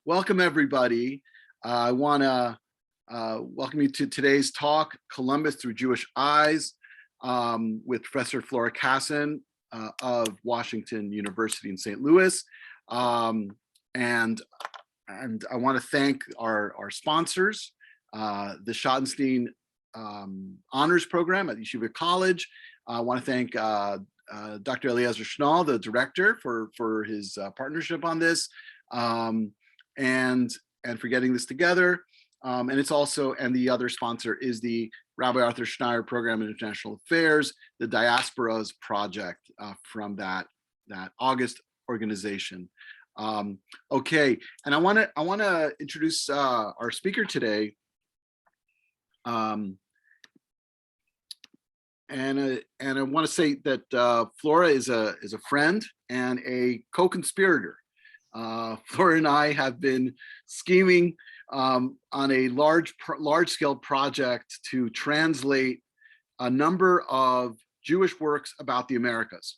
Welcome, everybody. I want to welcome you to today's talk, Columbus Through Jewish Eyes, with Professor Flora Cassen of Washington University in St. Louis. And I want to thank our sponsors, the Schottenstein Honors Program at Yeshiva College. I want to thank Dr. Eliezer Schnall, the director, for his partnership on this. And for getting this together. And it's also, and the other sponsor is the Rabbi Arthur Schneier Program in International Affairs, the Diasporas Project from that August organization. Okay, and I want to introduce our speaker today. And I want to say that Flora is a friend and a co-conspirator. Flora and I have been scheming on a large-scale project to translate a number of Jewish works about the Americas.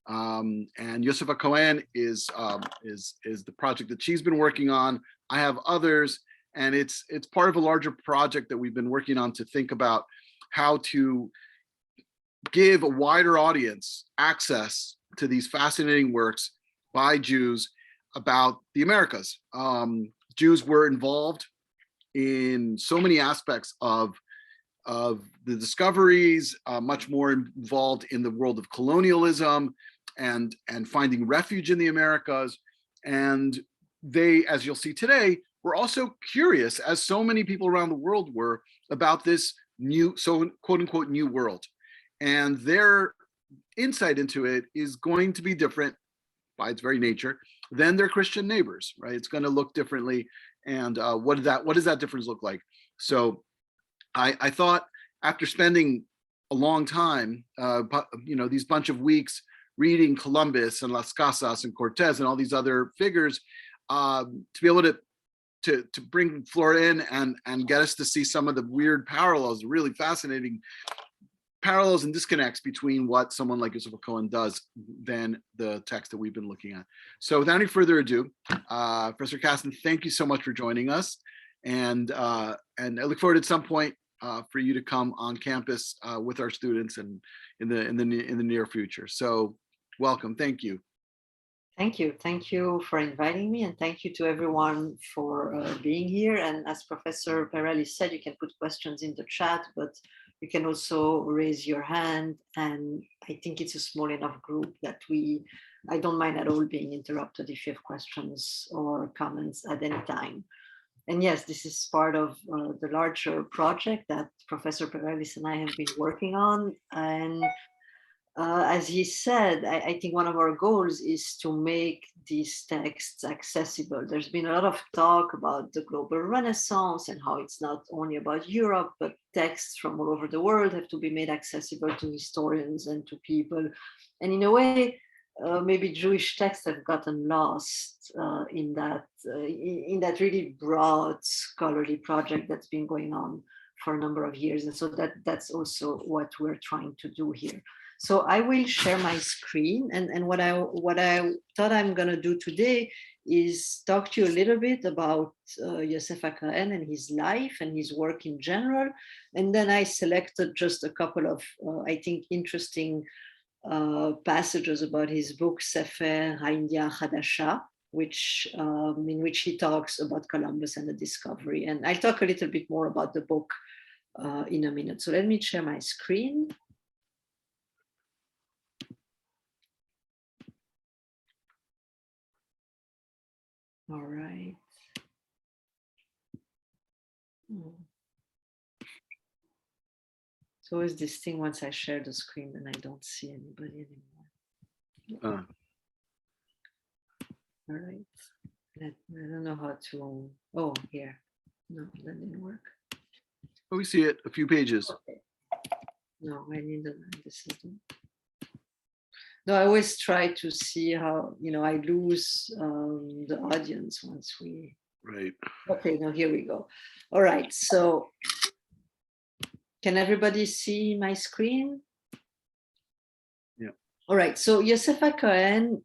And Ha-Kohen is the project that she's been working on. I have others, and it's part of a larger project that we've been working on to think about how to give a wider audience access to these fascinating works by Jews about the Americas. Jews were involved in so many aspects of the discoveries, much more involved in the world of colonialism and finding refuge in the Americas. And they, as you'll see today, were also curious, as so many people around the world were, about this new, so quote unquote, new world. And their insight into it is going to be different by its very nature than their Christian neighbors, right? It's going to look differently. And what does that difference look like? So I thought, after spending a long time, these bunch of weeks reading Columbus and Las Casas and Cortez and all these other figures, to be able to bring Flora in and get us to see some of the weird parallels, really fascinating parallels and disconnects between what someone like Ha-Kohen does than the text that we've been looking at. So without any further ado, Professor Cassen, thank you so much for joining us. And I look forward at some point for you to come on campus with our students and in the near future. So welcome, thank you. Thank you for inviting me, and thank you to everyone for being here. And as Professor Perelli said, you can put questions in the chat, but you can also raise your hand. And I think it's a small enough group that I don't mind at all being interrupted if you have questions or comments at any time. And yes, this is part of the larger project that Professor Perelli and I have been working on. And as he said, I think one of our goals is to make these texts accessible. There's been a lot of talk about the global Renaissance and how it's not only about Europe, but texts from all over the world have to be made accessible to historians and to people. And in a way, maybe Jewish texts have gotten lost in that really broad scholarly project that's been going on for a number of years. And so that's also what we're trying to do here. So I will share my screen, and what I thought I'm going to do today is talk to you a little bit about Ha-Kohen and his life and his work in general. And then I selected just a couple of, I think, interesting passages about his book, Sefer, Ha-hadasha, in which he talks about Columbus and the discovery. And I'll talk a little bit more about the book in a minute. So let me share my screen. All right. So is this thing once I share the screen and I don't see anybody anymore? All right. I don't know how to. Oh, here. No, that didn't work. Oh, we see it. A few pages. Okay. No, I need this. No, I always try to see how, I lose the audience once we. Right. Okay, now here we go. All right, so can everybody see my screen? Yeah. All right, so Ha-Kohen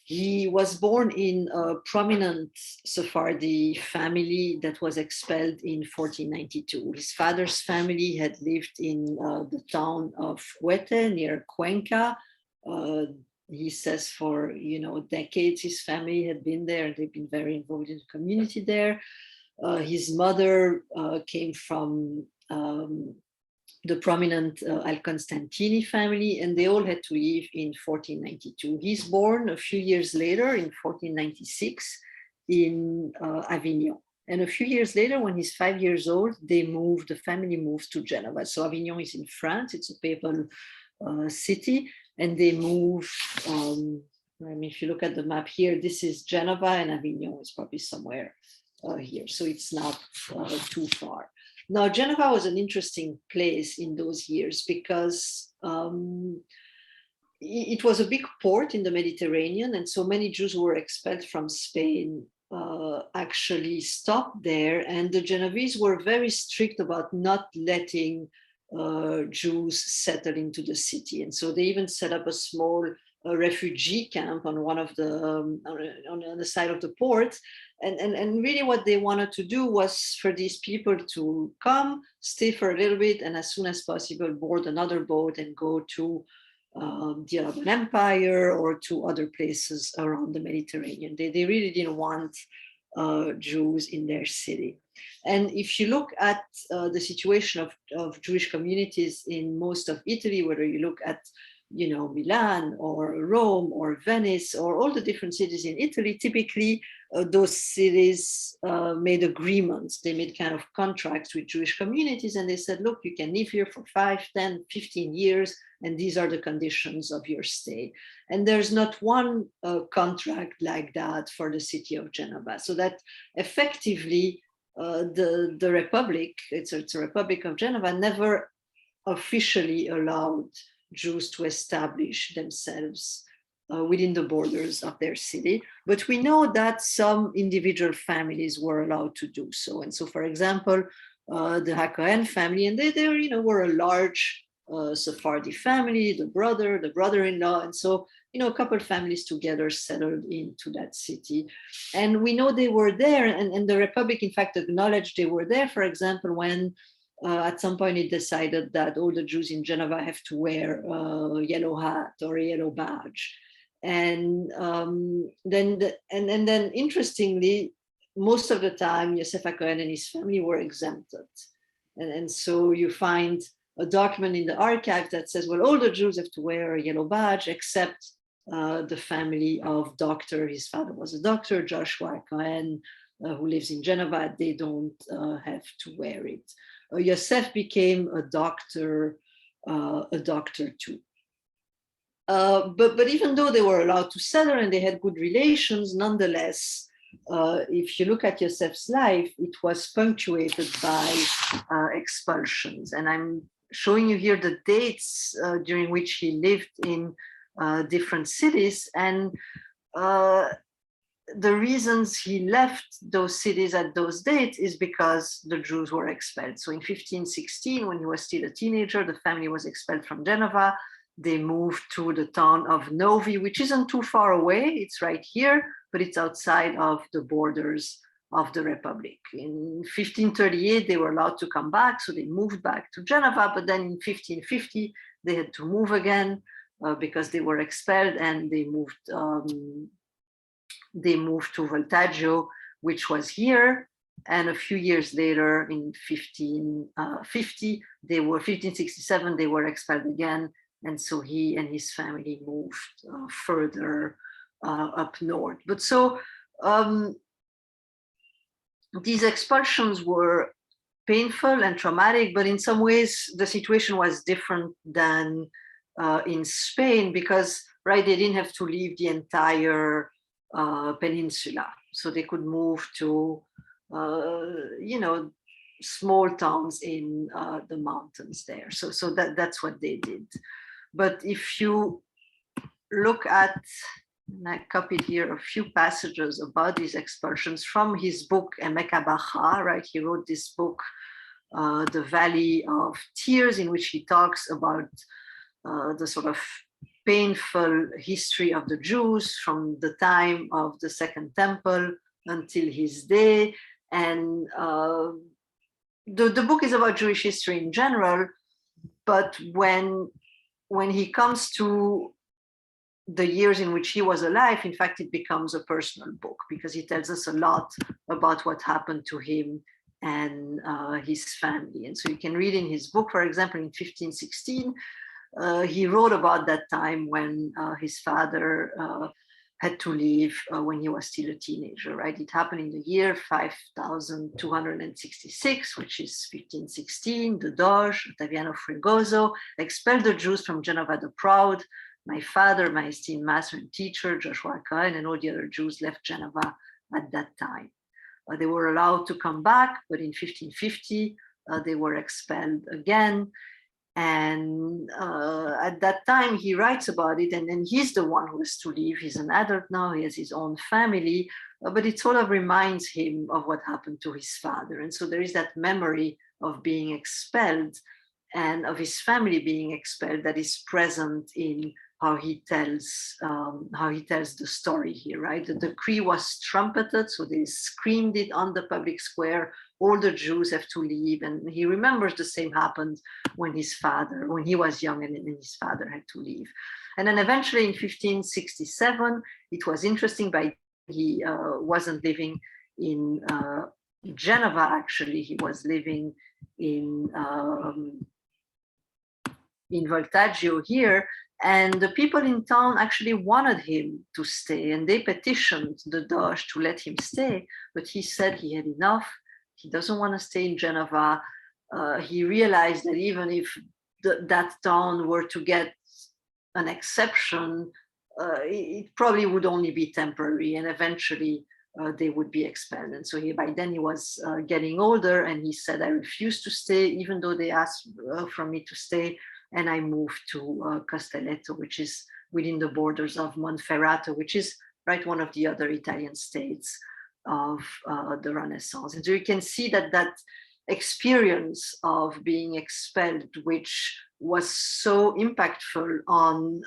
He was born in a prominent Sephardi family that was expelled in 1492. His father's family had lived in the town of Huete near Cuenca. He says for decades his family had been there and they've been very involved in the community there. His mother came from the prominent Al-Constantini family, and they all had to leave in 1492. He's born a few years later in 1496 in Avignon. And a few years later, when he's 5 years old, the family moves to Geneva. So Avignon is in France, it's a papal city, and they move, if you look at the map here, this is Geneva and Avignon is probably somewhere here. So it's not too far. Now, Geneva was an interesting place in those years because it was a big port in the Mediterranean, and so many Jews who were expelled from Spain actually stopped there, and the Genovese were very strict about not letting Jews settle into the city, and so they even set up a small refugee camp on one of the on the side of the port. And really what they wanted to do was for these people to come, stay for a little bit, and as soon as possible board another boat and go to the Ottoman Empire or to other places around the Mediterranean. They really didn't want Jews in their city. And if you look at the situation of Jewish communities in most of Italy, whether you look at Milan or Rome or Venice or all the different cities in Italy, typically those cities made agreements. They made kind of contracts with Jewish communities, and they said, look, you can live here for 5, 10, 15 years, and these are the conditions of your stay. And there's not one contract like that for the city of Geneva. So that effectively the Republic, it's a Republic of Geneva, never officially allowed Jews to establish themselves within the borders of their city. But we know that some individual families were allowed to do so. And so, for example, the Ha-Kohen family, and they were a large Sephardi family, the brother-in-law. And so, a couple of families together settled into that city. And we know they were there, and the Republic, in fact, acknowledged they were there, for example, when at some point it decided that all the Jews in Geneva have to wear a yellow hat or a yellow badge. And then interestingly, most of the time, Yosef Ha-Kohen and his family were exempted. And so you find a document in the archive that says, well, all the Jews have to wear a yellow badge except the family of doctor. His father was a doctor, Joshua Ha-Kohen, who lives in Geneva. They don't have to wear it. Yosef became a doctor too. But even though they were allowed to settle and they had good relations, nonetheless, if you look at Yosef's life, it was punctuated by expulsions. And I'm showing you here the dates during which he lived in different cities. And the reasons he left those cities at those dates is because the Jews were expelled. So in 1516, when he was still a teenager, the family was expelled from Geneva. They moved to the town of Novi, which isn't too far away. It's right here, but it's outside of the borders of the Republic. In 1538, they were allowed to come back, so they moved back to Geneva. But then in 1550, they had to move again because they were expelled, and they moved to Voltaggio, which was here. And a few years later, in 1567, they were expelled again. And so he and his family moved further up north. But so these expulsions were painful and traumatic, but in some ways the situation was different than in Spain because, right, they didn't have to leave the entire peninsula. So they could move to, small towns in the mountains there. So that's what they did. But if you look at, and I copied here a few passages about these expulsions from his book, Emek HaBacha, right? He wrote this book, The Valley of Tears, in which he talks about the sort of painful history of the Jews from the time of the Second Temple until his day. And the book is about Jewish history in general, but when he comes to the years in which he was alive, in fact, it becomes a personal book because he tells us a lot about what happened to him and his family. And so you can read in his book, for example, in 1516, he wrote about that time when his father had to leave when he was still a teenager, right? It happened in the year 5266, which is 1516. The Doge, Ottaviano Fregoso, expelled the Jews from Genova the Proud. My father, my esteemed master and teacher, Joshua Ha-Kohen, and all the other Jews left Geneva at that time. They were allowed to come back, but in 1550, they were expelled again. And at that time, he writes about it, and then he's the one who has to leave. He's an adult now, he has his own family, but it sort of reminds him of what happened to his father. And so there is that memory of being expelled and of his family being expelled that is present in how he tells the story here, right? The decree was trumpeted, so they screamed it on the public square. All the Jews have to leave, and he remembers the same happened when he was young, and his father had to leave. And then eventually in 1567, it was interesting, but he wasn't living in Geneva. Actually, he was living in Voltaggio here. And the people in town actually wanted him to stay, and they petitioned the Doge to let him stay, but he said he had enough. He doesn't want to stay in Geneva. He realized that even if that town were to get an exception, it probably would only be temporary, and eventually they would be expelled. And so by then he was getting older, and he said, I refuse to stay, even though they asked from me to stay. And I moved to Castelletto, which is within the borders of Monferrato, which is one of the other Italian states of the Renaissance. And so you can see that experience of being expelled, which was so impactful on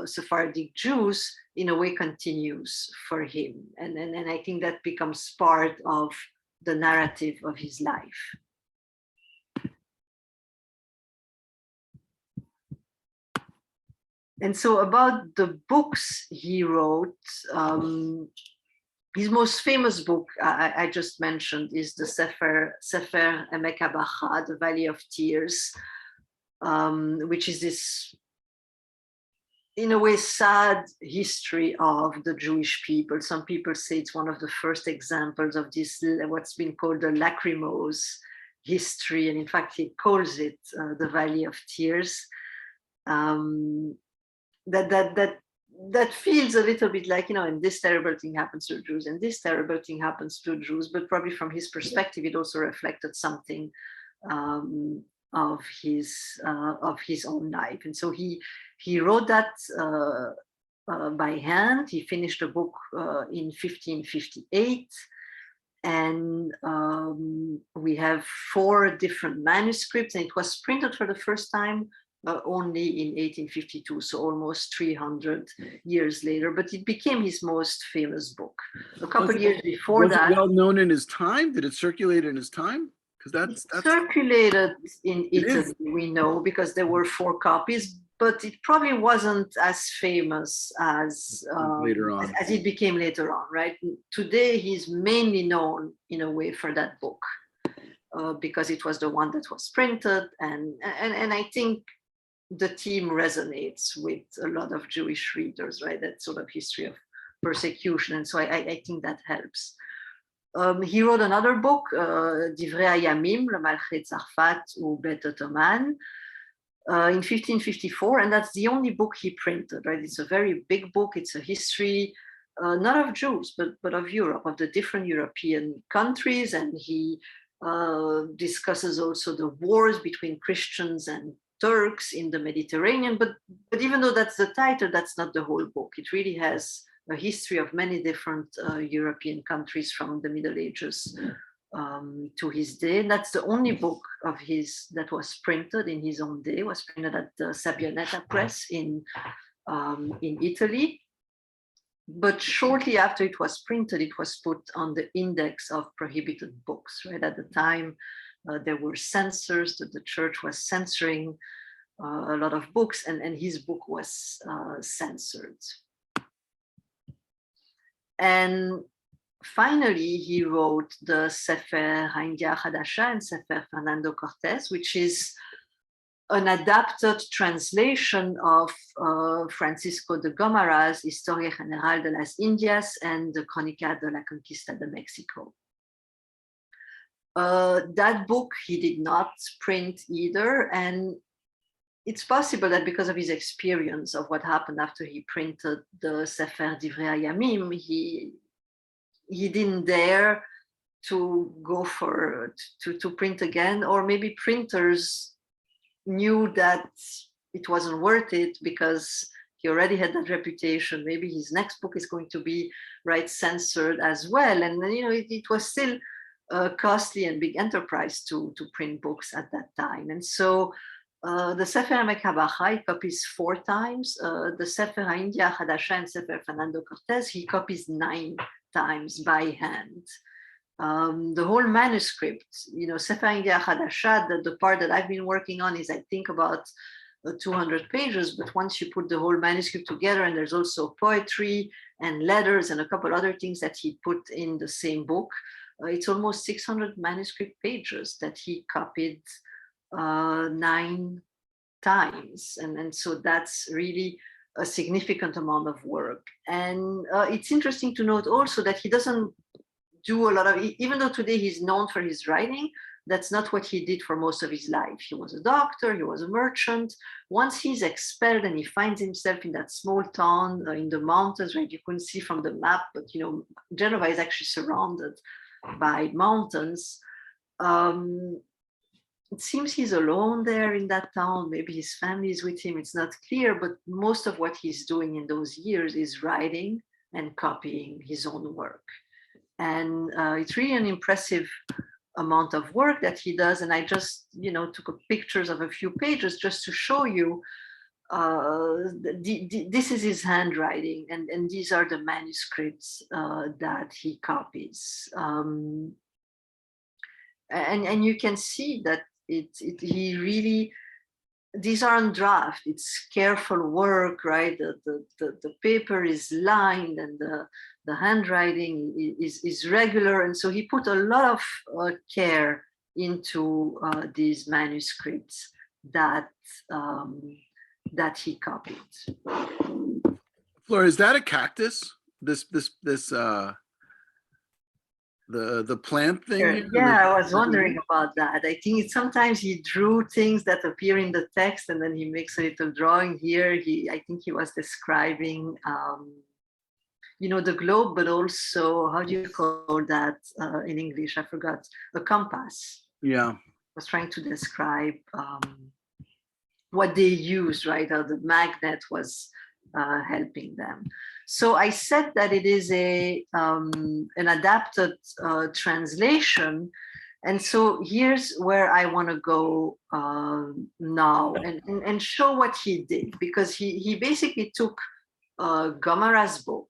Sephardic Jews, in a way continues for him. And I think that becomes part of the narrative of his life. And so about the books he wrote, his most famous book I just mentioned is the Sefer Emek HaBacha, the Valley of Tears, which is this, in a way, sad history of the Jewish people. Some people say it's one of the first examples of this, what's been called the lachrymose history. And in fact, he calls it the Valley of Tears. That feels a little bit like, and this terrible thing happens to Jews, and this terrible thing happens to Jews, but probably from his perspective, it also reflected something of his own life. And so he wrote that by hand. He finished the book in 1558. And we have 4 different manuscripts, and it was printed for the first time only in 1852, so almost 300 years later, but it became his most famous book. A couple of years before that. Was it well known in his time? Did it circulate in his time? Because that's circulated in Italy, we know, because there were 4 copies, but it probably wasn't as famous as later on, as it became later on, right? Today, he's mainly known in a way for that book because it was the one that was printed, and I think the theme resonates with a lot of Jewish readers, right? That sort of history of persecution. And so I think that helps. He wrote another book, Divrei Hayamim, Le Malchet Tzarfat ou Bet Ottoman, in 1554. And that's the only book he printed, right? It's a very big book. It's a history, not of Jews, but of Europe, of the different European countries. And he discusses also the wars between Christians and Turks in the Mediterranean, but even though that's the title, that's not the whole book. It really has a history of many different European countries from the Middle Ages to his day. And that's the only book of his that was printed in his own day. It was printed at the Sabbionetta Press in in Italy. But shortly after it was printed, it was put on the index of prohibited books, right? At the time, there were censors, that the church was censoring a lot of books, and his book was censored. And finally, he wrote the Sefer Ha-hadasha and Sefer Fernando Cortés, which is an adapted translation of Francisco de Gomara's Historia General de las Indias and the Crónica de la Conquista de Mexico. That book he did not print either, and it's possible that because of his experience of what happened after he printed the Sefer Divrei Hayamim, he didn't dare to go for to print again, or maybe printers knew that it wasn't worth it because he already had that reputation. Maybe his next book is going to be censored as well, and it was still a costly and big enterprise to print books at that time. And so the Sefer Ha-Kabacha he copies 4 times. The Sefer Ha-India Ha-hadasha and Sefer Fernando Cortés he copies 9 times by hand. The whole manuscript, Sefer India Ha-hadasha, the part that I've been working on is, I think, about 200 pages. But once you put the whole manuscript together, and there's also poetry and letters and a couple other things that he put in the same book, it's almost 600 manuscript pages that he copied 9 times. And so that's really a significant amount of work. And it's interesting to note also that he doesn't do a lot of, even though today he's known for his writing, that's not what he did for most of his life. He was a doctor, he was a merchant. Once he's expelled and he finds himself in that small town in the mountains, right? You couldn't see from the map, but Genova is actually surrounded by mountains. It seems he's alone there in that town. Maybe his family is with him. It's not clear, but most of what he's doing in those years is writing and copying his own work. And it's really an impressive amount of work that he does. And I just, took pictures of a few pages just to show you this is his handwriting, and these are the manuscripts that he copies. And you can see that he really, these are on draft. It's careful work, right? The paper is lined, and the handwriting is regular. And so he put a lot of care into these manuscripts that he copied. Flora, is that a cactus? This the plant thing? Sure. Yeah, I was wondering about that. I think sometimes he drew things that appear in the text, and then he makes a little drawing here. I think he was describing, the globe, but also, how do you call that in English? I forgot. A compass. Yeah. Was trying to describe what they used, right? How the magnet was helping them. So I said that it is an adapted translation. And so here's where I want to go now and show what he did, because he basically took Gomara's book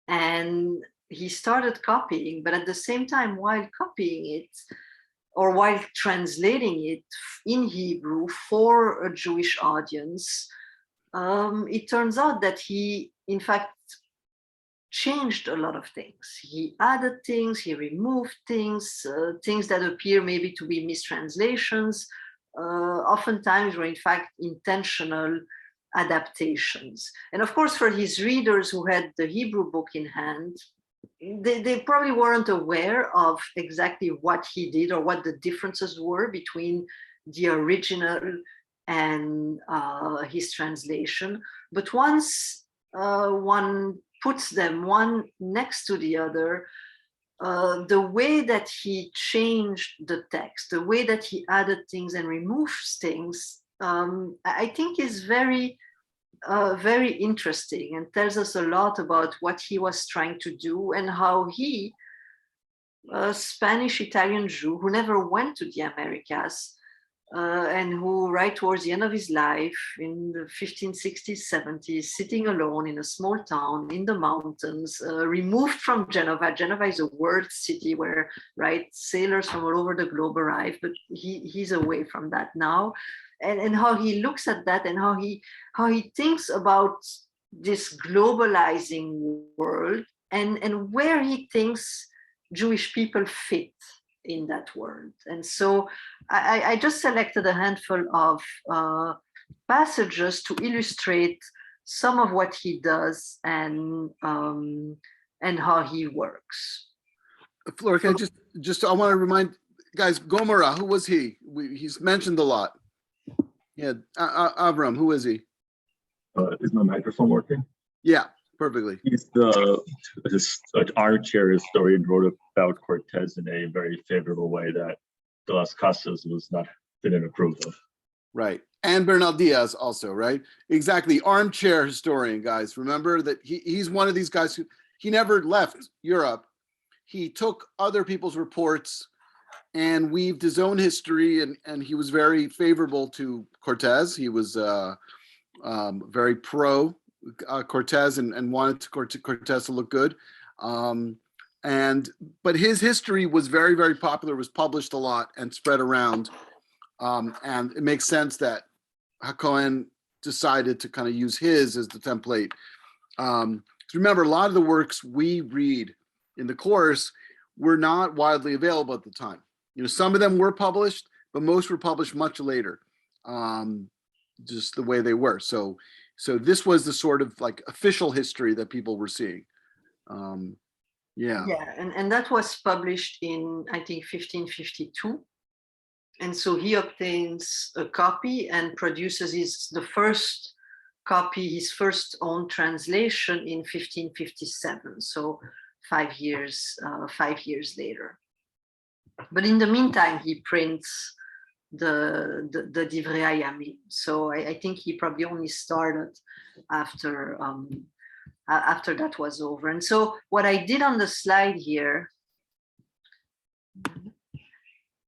and he started copying, but at the same time, while copying it, or while translating it in Hebrew for a Jewish audience, it turns out that he, in fact, changed a lot of things. He added things, he removed things, things that appear maybe to be mistranslations, oftentimes were in fact intentional adaptations. And of course, for his readers who had the Hebrew book in hand, they probably weren't aware of exactly what he did or what the differences were between the original and his translation. But once one puts them one next to the other, the way that he changed the text, the way that he added things and removes things, I think is very interesting, and tells us a lot about what he was trying to do and how he, a Spanish Italian Jew who never went to the Americas, and who, right towards the end of his life, in the 1560s, 70s, sitting alone in a small town in the mountains, removed from Genova. Genova is a world city where, right, sailors from all over the globe arrive, but he's away from that now. And how he looks at that, and how he thinks about this globalizing world, and where he thinks Jewish people fit in that world. And so I just selected a handful of passages to illustrate some of what he does and how he works. Flora, can I just I want to remind guys, Gomorrah, who was he? He's mentioned a lot. Yeah, Avram, who is he? Is my microphone working? Yeah, perfectly. He's this armchair historian wrote about Cortez in a very favorable way that De las Casas didn't approve of. Right. And Bernal Diaz also, right? Exactly. Armchair historian, guys. Remember that he's one of these guys who he never left Europe. He took other people's reports and weaved his own history, and he was very favorable to Cortez. He was very pro Cortez and wanted Cortez to look good. But his history was very, very popular, was published a lot and spread around. And it makes sense that ha-Kohen decided to kind of use his as the template. Remember, a lot of the works we read in the course were not widely available at the time. You know, some of them were published, but most were published much later, just the way they were. So this was the sort of like official history that people were seeing. Yeah, and that was published in, I think, 1552. And so he obtains a copy and produces the first copy, his first own translation in 1557. So 5 years later. But in the meantime, he prints the Divrei Hayamim. So I think he probably only started after that was over. And so what I did on the slide here,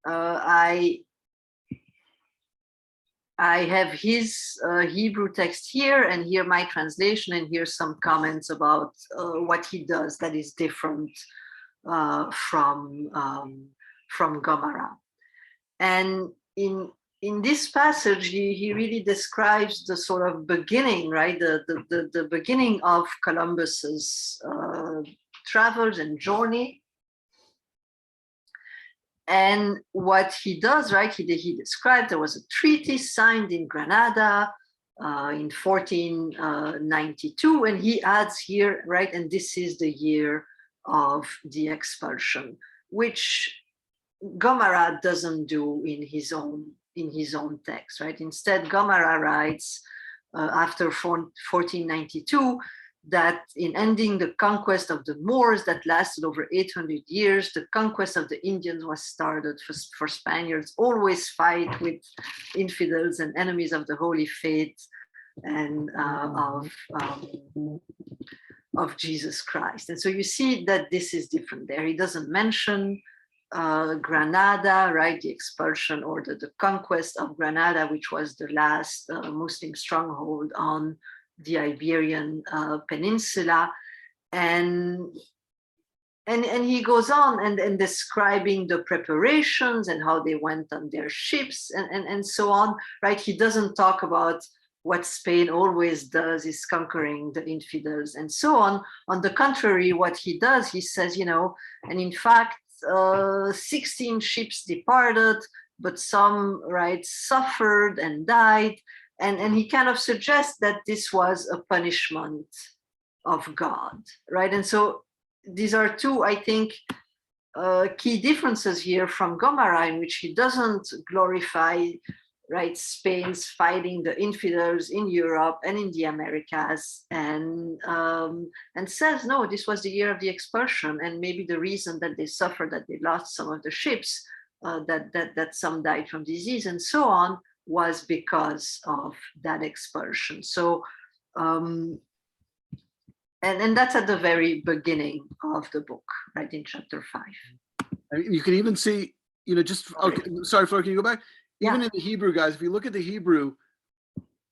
I have his Hebrew text here, and here my translation, and here's some comments about what he does that is different from Gomara. And in this passage, he really describes the sort of beginning, right? The beginning of Columbus's travels and journey. And what he does, right? He described there was a treaty signed in Granada in 1492, and he adds here, right? And this is the year of the expulsion, which Gomara doesn't do in his own text, right? Instead, Gomara writes after 1492 that in ending the conquest of the Moors that lasted over 800 years, the conquest of the Indians was started for Spaniards always fight with infidels and enemies of the Holy Faith and of Jesus Christ. And so you see that this is different there. He doesn't mention Granada, right? The expulsion or the conquest of Granada, which was the last Muslim stronghold on the Iberian Peninsula, and he goes on and describing the preparations and how they went on their ships and so on, right? He doesn't talk about what Spain always does, is conquering the infidels and so on. On the contrary, what he does, he says, you know, and in fact, 16 ships departed, but some, right, suffered and died. And he kind of suggests that this was a punishment of God, right? And so these are two, I think, key differences here from Gomara, in which he doesn't glorify, right, Spain's fighting the infidels in Europe and in the Americas, and says, no, this was the year of the expulsion, and maybe the reason that they suffered, that they lost some of the ships, that some died from disease and so on, was because of that expulsion. So, and that's at the very beginning of the book, right, in chapter 5. You can even see, you know, just, okay, sorry, Flora, can you go back? even in the Hebrew, guys, if you look at the Hebrew,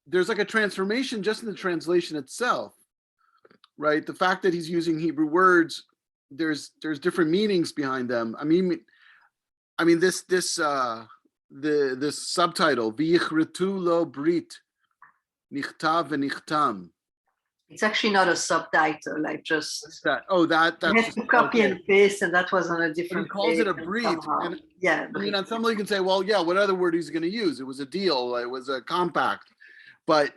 there's like a transformation just in the translation itself, right? The fact that he's using Hebrew words, there's different meanings behind them. I mean this subtitle, V'yichretu lo brit, nichtav v'nichtam. It's actually not a subtitle. I just That's had to copy and paste, and that was on a different. But he calls it a brit, and yeah. I mean, on some level you can say, well, yeah, what other word he's going to use? It was a deal, it was a compact, but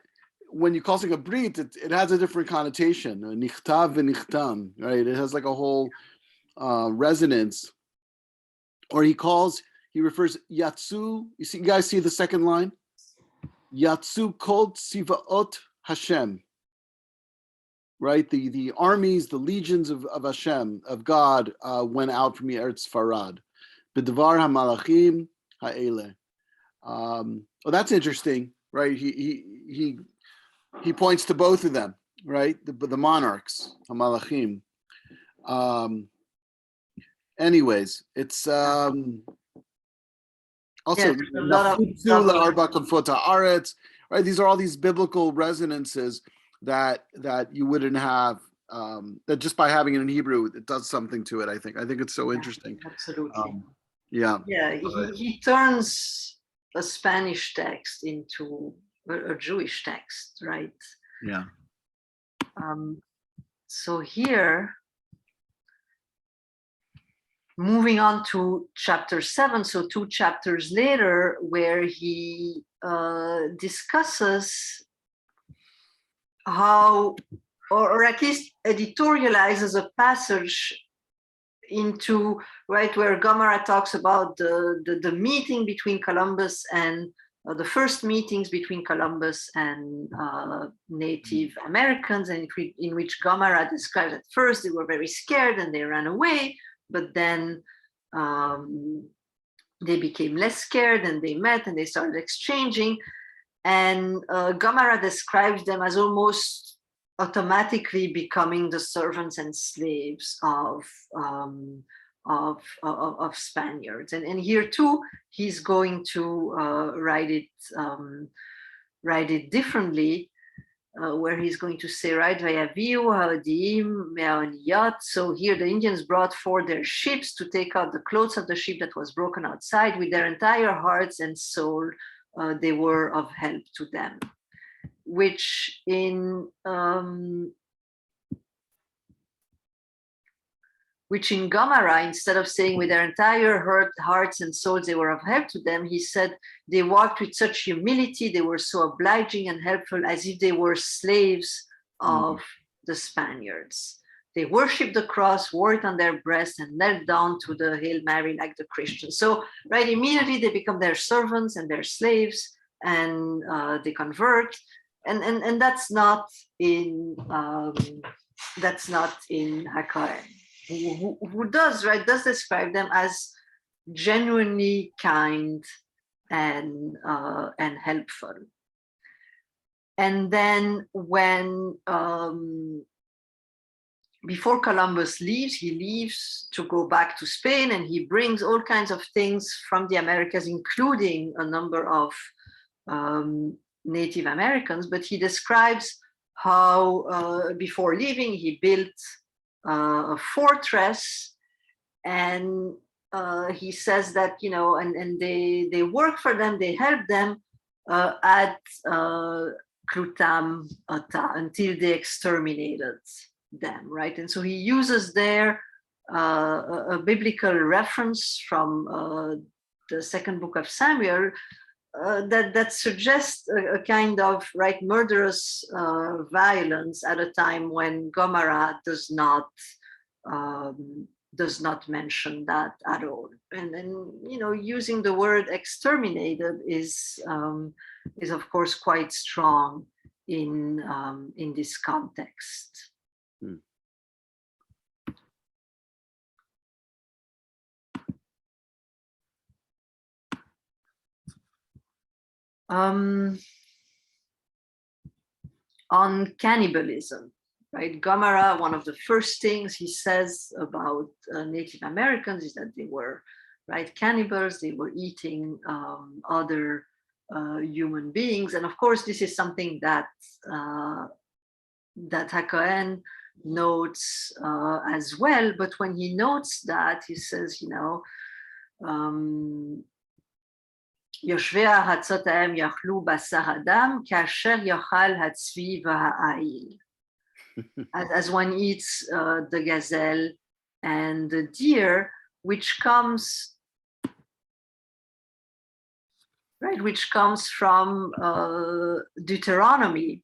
when you call something a brit, it has a different connotation. Nichtav v'nichtam, right? It has like a whole resonance. Or he refers Yatsu. You guys see the second line? Yatsu kol tzivaot Hashem. Right? The armies, the legions of Hashem, of God, went out from the Eretz Farad. B'devar ha-malachim ha'ele. Well, that's interesting, right? He points to both of them, right? The monarchs, ha-malachim. Anyways, it's also right. These are all these biblical resonances that you wouldn't have, that just by having it in Hebrew, it does something to it. I think it's so interesting. Absolutely. Yeah. He turns a Spanish text into a Jewish text, right? Yeah. So here, moving on to chapter 7, so 2 chapters later, where he discusses how, or at least editorializes a passage into, right, where Gomara talks about the meeting between Columbus and the first meetings between Columbus and Native Americans, and in which Gomara describes at first they were very scared and they ran away, but then they became less scared and they met and they started exchanging. And Gomara describes them as almost automatically becoming the servants and slaves of Spaniards. And here too, he's going to write it differently, where he's going to say, right, so here the Indians brought forth their ships to take out the clothes of the ship that was broken outside. With their entire hearts and soul, they were of help to them, which in Gomara, instead of saying with their entire hearts and souls they were of help to them, he said they walked with such humility, they were so obliging and helpful, as if they were slaves of the Spaniards. They worshipped the cross, wore it on their breast, and knelt down to the Hail Mary like the Christians. So, right, immediately they become their servants and their slaves, and they convert. And that's not in Ha-Kohen. Who does describe them as genuinely kind and helpful. And then when before Columbus leaves, he leaves to go back to Spain, and he brings all kinds of things from the Americas, including a number of Native Americans. But he describes how before leaving, he built a fortress, and he says that, you know, and they work for them, they help them at Klutam until they exterminated them, right? And so he uses there a biblical reference from the second book of Samuel that suggests a kind of murderous violence at a time when Gomara does not mention that at all. And then, you know, using the word exterminated is of course quite strong in this context. On cannibalism, right? Gomara, one of the first things he says about Native Americans is that they were right? Cannibals, they were eating other human beings. And of course, this is something that that Ha-Kohen notes as well. But when he notes that, he says, you know, יושבי הארצות ההם יאכלו בשר אדם כאשר יאכל הצבי והעיל. As one eats the gazelle and the deer, which comes, right, which comes from Deuteronomy,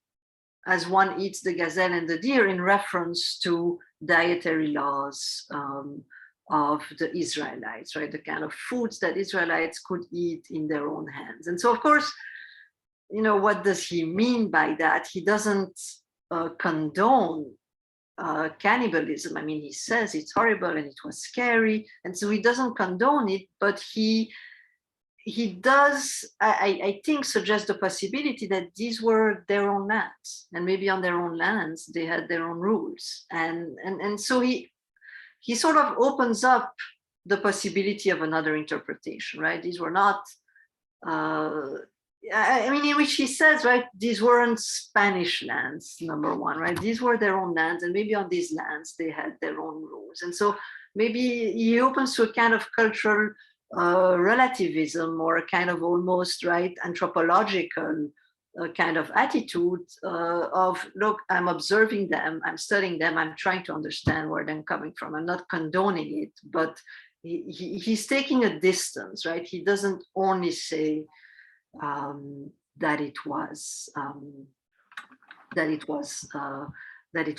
as one eats the gazelle and the deer in reference to dietary laws of the Israelites, right? The kind of foods that Israelites could eat in their own hands. And so, of course, you know, what does he mean by that? He doesn't condone cannibalism. I mean, he says it's horrible and it was scary. And so he doesn't condone it, but he does, I think, suggest the possibility that these were their own lands, and maybe on their own lands they had their own rules, and so he sort of opens up the possibility of another interpretation, right? These were not, I mean, in which he says, right, these weren't Spanish lands, number one, right? These were their own lands, and maybe on these lands they had their own rules, and so maybe he opens to a kind of cultural relativism, or a kind of almost, right, anthropological kind of attitude of, look, I'm observing them, I'm studying them, I'm trying to understand where they're coming from. I'm not condoning it, but he's taking a distance, right? He doesn't only say that it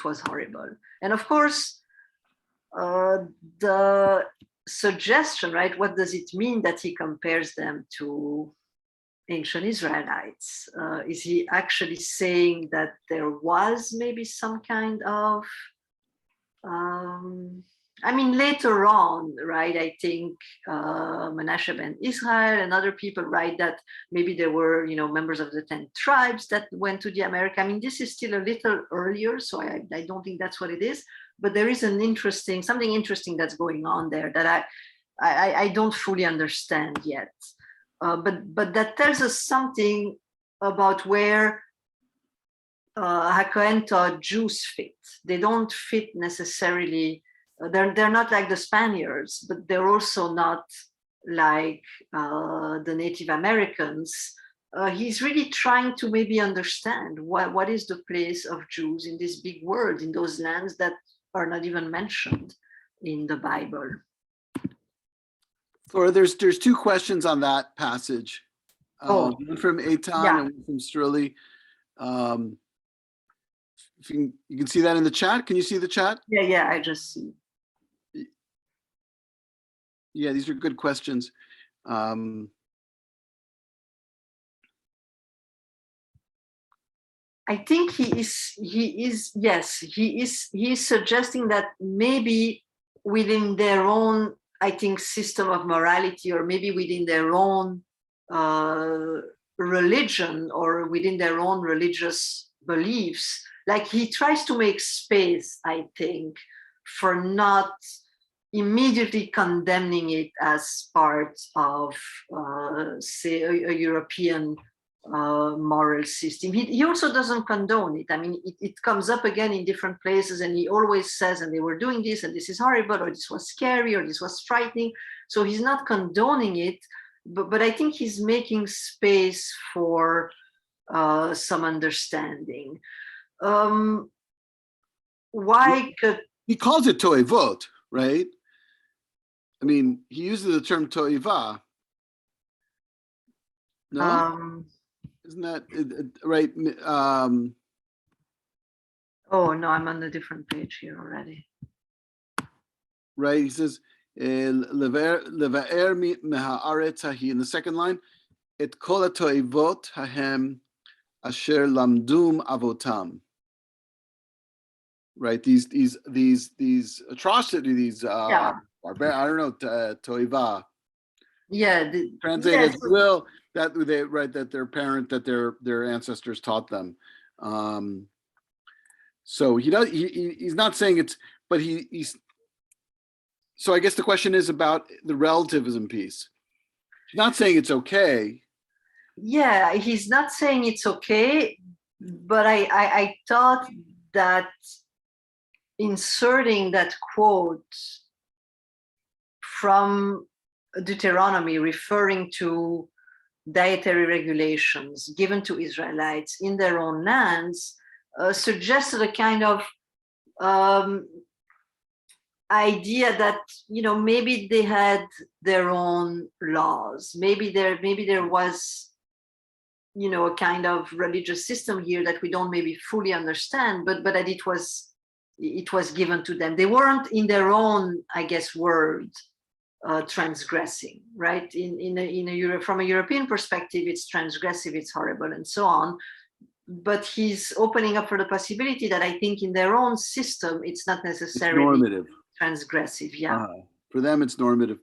was horrible. And of course, the suggestion, right? What does it mean that he compares them to ancient Israelites? Is he actually saying that there was maybe some kind of, I mean, later on, right? I think Menashe ben Israel and other people write that maybe there were, you know, members of the 10 tribes that went to the America. I mean, this is still a little earlier, so I don't think that's what it is. But there is something interesting that's going on there that I don't fully understand yet. But that tells us something about where Ha-Kohen thought Jews fit. They don't fit necessarily. They're not like the Spaniards, but they're also not like the Native Americans. He's really trying to maybe understand what is the place of Jews in this big world, in those lands that are not even mentioned in the Bible. Flora, there's two questions on that passage. One from Eitan, Yeah. and one from Sterling. If you can see that in the chat. Can you see the chat? Yeah, I just see. Yeah, these are good questions. I think he is suggesting that maybe within their own, I think, system of morality, or maybe within their own religion, or within their own religious beliefs, like he tries to make space, I think, for not immediately condemning it as part of, say, a European moral system. He also doesn't condone it. I mean, it comes up again in different places, and he always says, and they were doing this, and this is horrible, or this was scary, or this was frightening. So he's not condoning it, but I think he's making space for some understanding. Why could he calls it toivot, right? I mean, he uses the term toiva. No? Isn't that right? Oh no, I'm on a different page here already. Right, he says, "Levaer mehaaretz hahi." In the second line, "Et kol hatoivot hahem asher lamdum avotam." Right, these atrocities, these I don't know, toiva. Yeah, translated as will, that they, right, that their ancestors taught them. So he's not saying it's, but he's So I guess the question is about the relativism piece. He's not saying it's okay. Yeah, he's not saying it's okay, but I thought that inserting that quote from Deuteronomy referring to dietary regulations given to Israelites in their own lands suggested a kind of idea that, you know, maybe they had their own laws, maybe there was, you know, a kind of religious system here that we don't maybe fully understand, but that it was given to them. They weren't in their own, I guess, word transgressing, right? From a European perspective, it's transgressive, it's horrible, and so on. But he's opening up for the possibility that I think in their own system, it's not necessarily normative. Transgressive, yeah. For them, it's normative,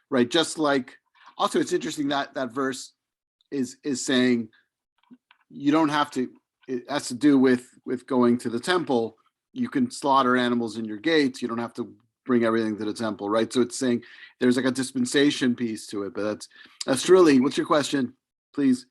right? Just like, also, it's interesting that that verse is saying you don't have to. It has to do with going to the temple. You can slaughter animals in your gates. You don't have to bring everything to the temple, right? So it's saying there's like a dispensation piece to it. But that's truly. What's your question, please?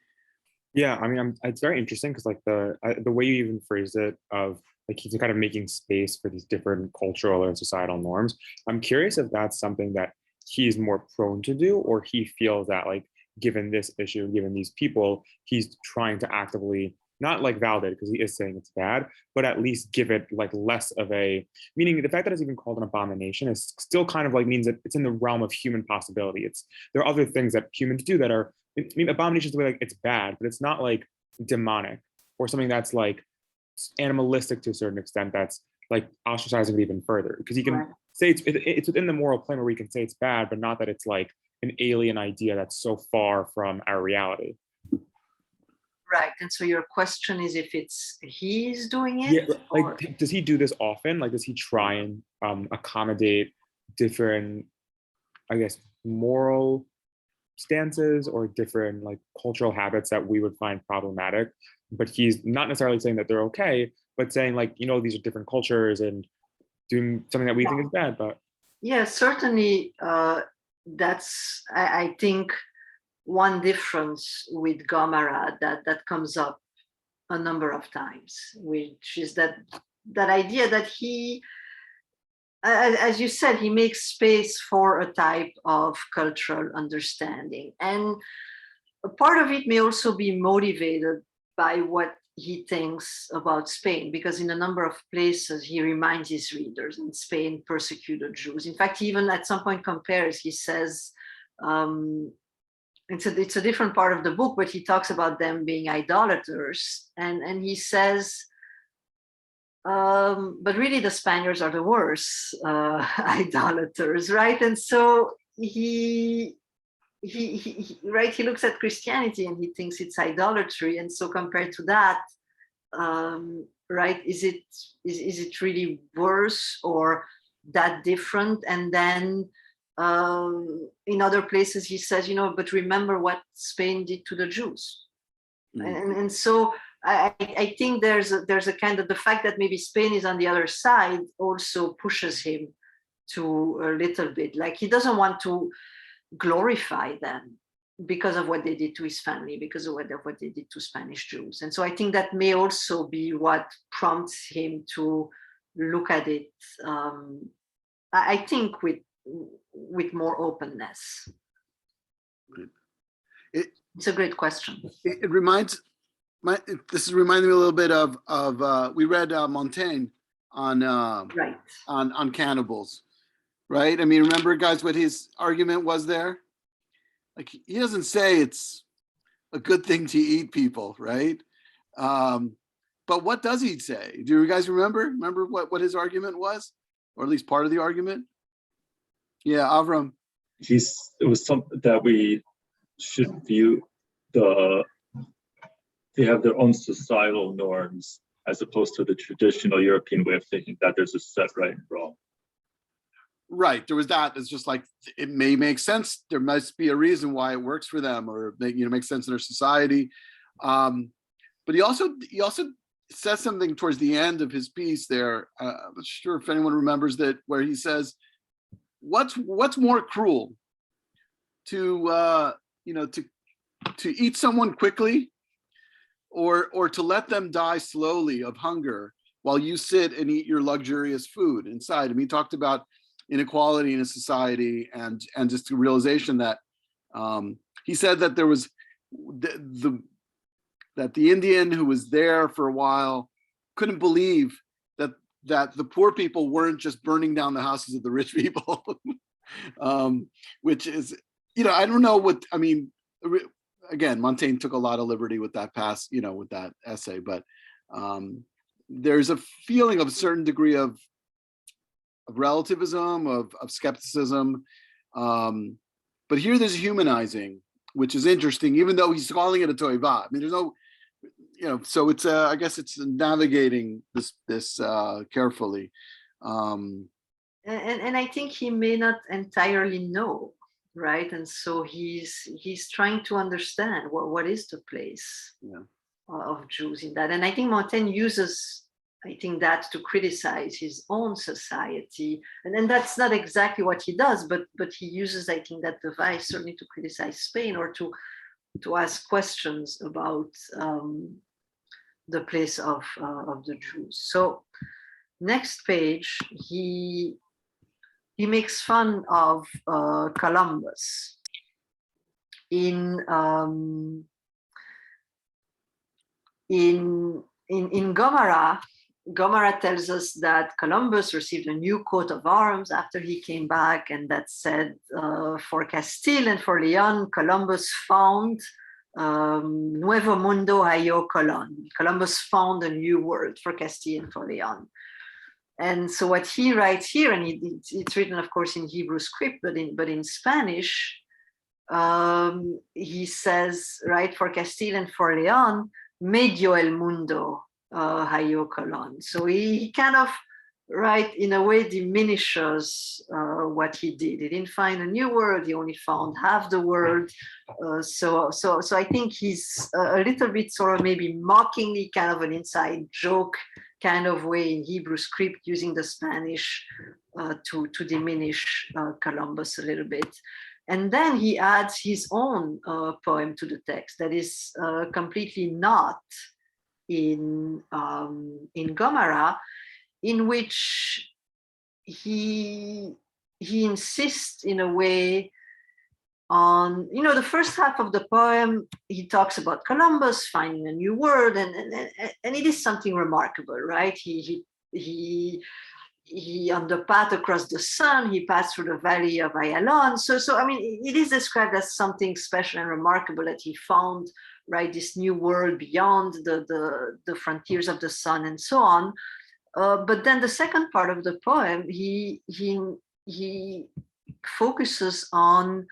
Yeah, I mean, it's very interesting because like the way you even phrased it of like he's kind of making space for these different cultural and societal norms. I'm curious if that's something that he's more prone to do, or he feels that like given this issue, given these people, he's trying to actively not like validate because he is saying it's bad, but at least give it like less of a meaning. The fact that it's even called an abomination is still kind of like means that it's in the realm of human possibility. There are other things that humans do that are, I mean, abomination is the way like it's bad, but it's not like demonic or something that's like animalistic to a certain extent that's like ostracizing it even further, because you can say it's within the moral plane where we can say it's bad, but not that it's like an alien idea that's so far from our reality. Right. And so your question is if it's he's doing it? Yeah, like does he do this often? Like does he try and accommodate different, I guess, moral stances or different like cultural habits that we would find problematic, but he's not necessarily saying that they're okay, but saying like, you know, these are different cultures and doing something that we think is bad. But yeah, certainly that's I think one difference with Gomara that comes up a number of times, which is that idea that he, as you said, he makes space for a type of cultural understanding. And a part of it may also be motivated by what he thinks about Spain, because in a number of places he reminds his readers in Spain persecuted Jews. In fact, he even at some point compares, he says, it's a different part of the book, but he talks about them being idolaters. And he says, but really the Spaniards are the worst idolaters, right? And so he looks at Christianity and he thinks it's idolatry. And so compared to that, right, is it really worse or that different? And then in other places he says, you know, but remember what Spain did to the Jews. And so I think there's a kind of the fact that maybe Spain is on the other side also pushes him to a little bit, like he doesn't want to glorify them because of what they did to his family, because of what they did to Spanish Jews. And so I think that may also be what prompts him to look at it, I think with more openness. It's a great question. It reminds this is reminding me a little bit of we read Montaigne on cannibals, right? I mean, remember, guys, what his argument was there? Like, he doesn't say it's a good thing to eat people, right? But what does he say? Do you guys remember what his argument was, or at least part of the argument? Yeah, Avram. It was something that we should view they have their own societal norms as opposed to the traditional European way of thinking that there's a set right and wrong. Right, there was that. It's just like, it may make sense. There must be a reason why it works for them, or makes sense in their society. But he also says something towards the end of his piece there. I'm not sure if anyone remembers that, where he says, what's more cruel to to eat someone quickly, or to let them die slowly of hunger while you sit and eat your luxurious food inside? I mean, he talked about inequality in a society, and just the realization that he said that there was that the Indian who was there for a while couldn't believe that the poor people weren't just burning down the houses of the rich people, which is, I don't know what, I mean, again, Montaigne took a lot of liberty with that with that essay, but there's a feeling of a certain degree of relativism, of skepticism. But here there's humanizing, which is interesting, even though he's calling it a toiva. I mean, there's no, so it's I guess it's navigating this carefully. And I think he may not entirely know, right? And so he's trying to understand what is the place of Jews in that. And I think Montaigne uses, I think, that to criticize his own society. And that's not exactly what he does, but he uses, I think, that device certainly to criticize Spain, or to ask questions about the place of the Jews. So next page, he makes fun of Columbus. In Gomara tells us that Columbus received a new coat of arms after he came back, and that said, for Castile and for Leon, Columbus found Nuevo Mundo ha-Kohen. Columbus found a new world for Castile and for Leon. And so what he writes here, and it's written, of course, in Hebrew script, but in Spanish, he says, right, for Castile and for Leon, medio el mundo ha-Kohen. So he kind of, right, in a way diminishes what he did. He didn't find a new world, he only found half the world. So I think he's a little bit sort of maybe mockingly, kind of an inside joke kind of way in Hebrew script, using the Spanish to diminish Columbus a little bit. And then he adds his own poem to the text that is completely not in Gomara, in which he insists in a way on, the first half of the poem, he talks about Columbus finding a new world, and it is something remarkable, right? He on the path across the sun, he passed through the valley of Ayalon. So I mean, it is described as something special and remarkable that he found, right, this new world beyond the frontiers of the sun and so on. But then the second part of the poem, he focuses on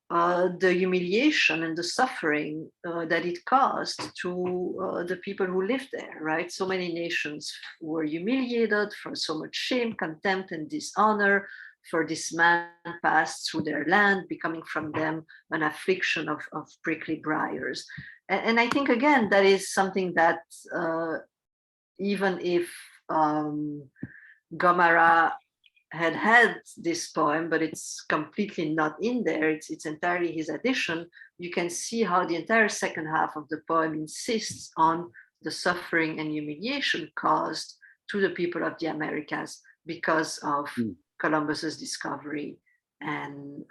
the humiliation and the suffering that it caused to the people who lived there, right? So many nations were humiliated, for so much shame, contempt, and dishonor, for this man passed through their land, becoming from them an affliction of prickly briars. And I think, again, that is something that even if Gomara had this poem, but it's completely not in there, it's entirely his addition, you can see how the entire second half of the poem insists on the suffering and humiliation caused to the people of the Americas because of Columbus's discovery. And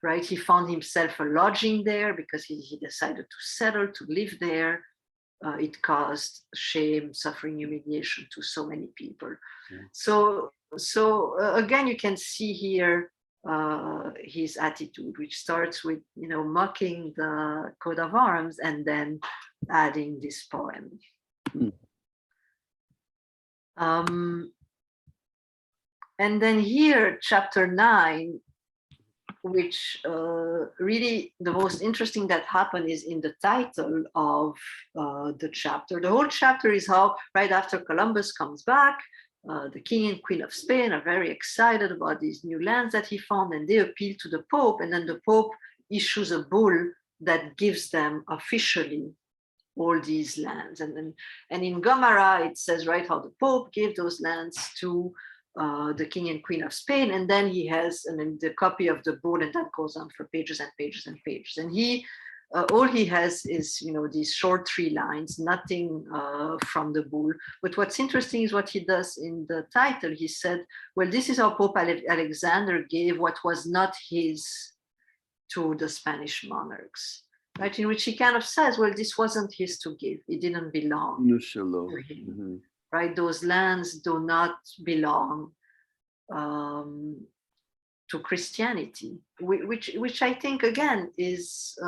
right, he found himself a lodging there because he decided to settle, to live there. It caused shame, suffering, humiliation to so many people. So again, you can see here his attitude, which starts with, mocking the coat of arms and then adding this poem. And then here, chapter 9, which really the most interesting that happened is in the title of the chapter. The whole chapter is how, right after Columbus comes back, the king and queen of Spain are very excited about these new lands that he found, and they appeal to the Pope, and then the Pope issues a bull that gives them officially all these lands. And in Gomara, it says, right, how the Pope gave those lands to the King and Queen of Spain, and then he has the copy of the bull, and that goes on for pages and pages and pages. And he, all he has is, these short 3 lines, nothing from the bull. But what's interesting is what he does in the title. He said, well, this is how Pope Alexander gave what was not his to the Spanish monarchs, right? In which he kind of says, well, this wasn't his to give. It didn't belong to him, right? Those lands do not belong to Christianity, which I think, again, is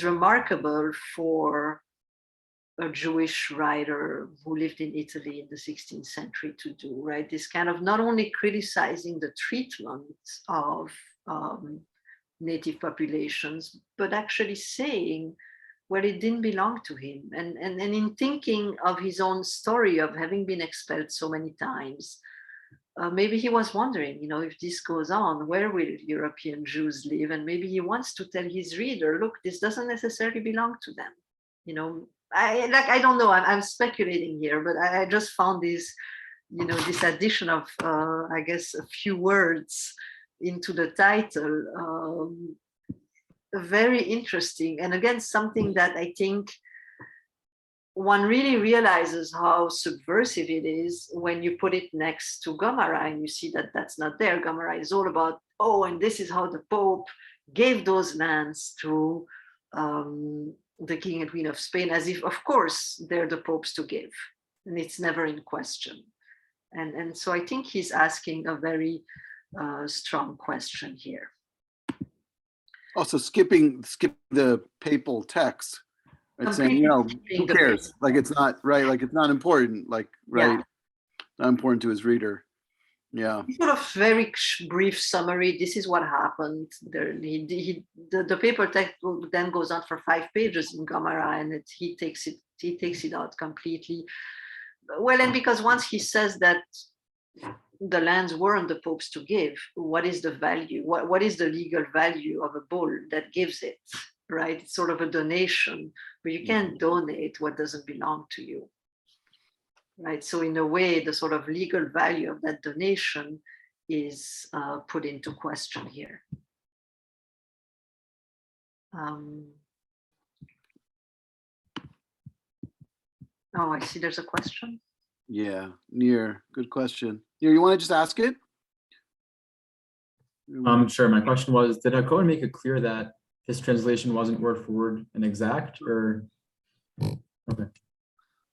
remarkable for a Jewish writer who lived in Italy in the 16th century to do, right? This kind of not only criticizing the treatment of native populations, but actually saying, well, it didn't belong to him. And in thinking of his own story of having been expelled so many times, maybe he was wondering, if this goes on, where will European Jews live? And maybe he wants to tell his reader, look, this doesn't necessarily belong to them. I don't know, I'm speculating here, but I just found this, this addition of, I guess, a few words into the title, very interesting. And again, something that I think one really realizes how subversive it is when you put it next to Gomara and you see that that's not there. Gomara is all about, and this is how the Pope gave those lands to the King and Queen of Spain, as if, of course, they're the Pope's to give, and it's never in question. And so I think he's asking a very strong question here. Also, skipping the papal text, right? Saying, who cares? Like it's not right. Like it's not important. Like right, not important to his reader. Yeah. Sort of very brief summary. This is what happened. The paper text then goes on for 5 pages in Gomara, and he takes it out completely. Well, and because once he says that the lands weren't the Pope's to give, what is the value? What is the legal value of a bull that gives it, right? It's sort of a donation, but you can't donate what doesn't belong to you, right? So in a way, the sort of legal value of that donation is put into question here. I see there's a question. Yeah, Nir, good question. Nir, you want to just ask it? Sure. My question was, did ha-Kohen make it clear that his translation wasn't word for word and exact, or? Okay.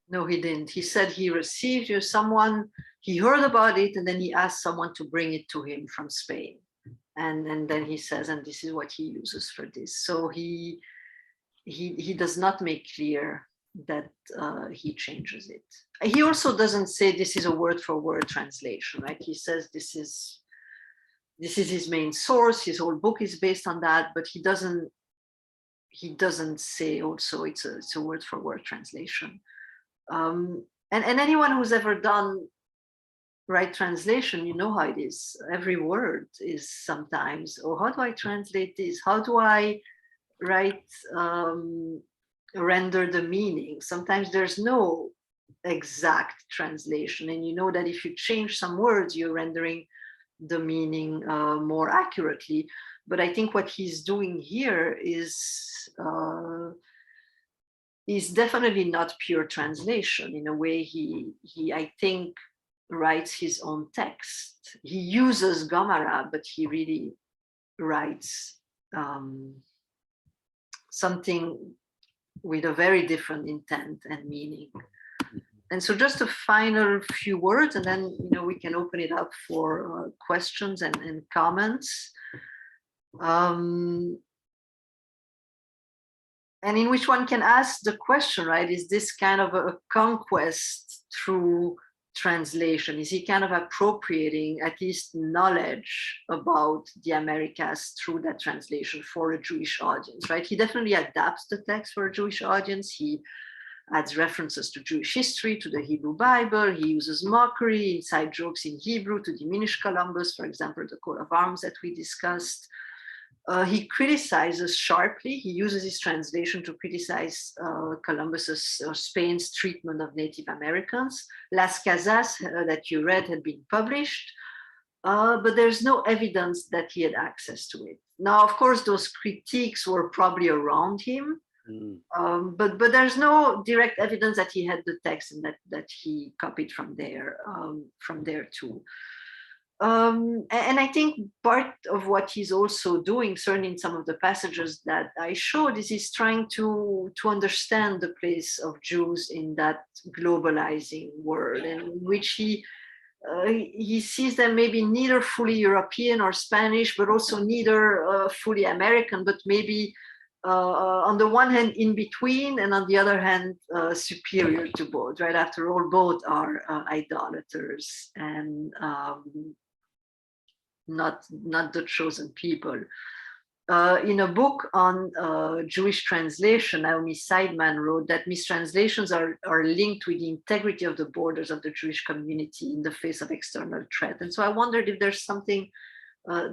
No, he didn't. He said he received someone, he heard about it, and then he asked someone to bring it to him from Spain. And then he says, and this is what he uses for this. So he does not make clear that he changes it. He also doesn't say this is a word for word translation, right? He says this is his main source. His whole book is based on that, but he doesn't say also it's a word for word translation. And anyone who's ever done right translation, you know how it is. Every word is sometimes, how do I translate this? How do I render the meaning? Sometimes there's no exact translation, and you know that if you change some words, you're rendering the meaning more accurately. But I think what he's doing here is definitely not pure translation. In a way, he I think writes his own text. He uses Gomara, but he really writes something with a very different intent and meaning. And so just a final few words, and then we can open it up for questions and comments. And in which one can ask the question, right? Is this kind of a conquest through translation? Is he kind of appropriating at least knowledge about the Americas through that translation for a Jewish audience, right? He definitely adapts the text for a Jewish audience. He adds references to Jewish history, to the Hebrew Bible. He uses mockery, inside jokes in Hebrew to diminish Columbus, for example, the coat of arms that we discussed. He criticizes sharply. He uses his translation to criticize Columbus's or Spain's treatment of Native Americans. Las Casas that you read had been published, but there's no evidence that he had access to it. Now, of course, those critiques were probably around him, but there's no direct evidence that he had the text and that he copied from there too. And I think part of what he's also doing, certainly in some of the passages that I showed, is he's trying to understand the place of Jews in that globalizing world, and in which he sees them maybe neither fully European or Spanish, but also neither fully American, but maybe on the one hand in between, and on the other hand superior to both. Right? After all, both are idolaters and not the chosen people. In a book on Jewish translation, Naomi Seidman wrote that mistranslations are linked with the integrity of the borders of the Jewish community in the face of external threat. And so I wondered if there's something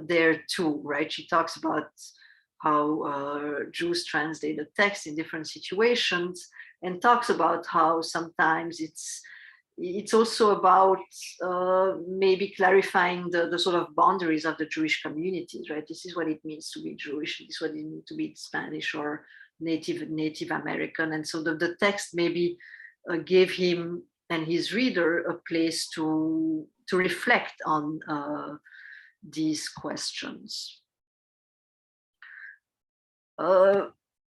there too, right? She talks about how Jews translate the text in different situations, and talks about how sometimes it's also about maybe clarifying the sort of boundaries of the Jewish communities, right? This is what it means to be Jewish. This is what it means to be Spanish or Native American. And so the text maybe gave him and his reader a place to reflect on these questions.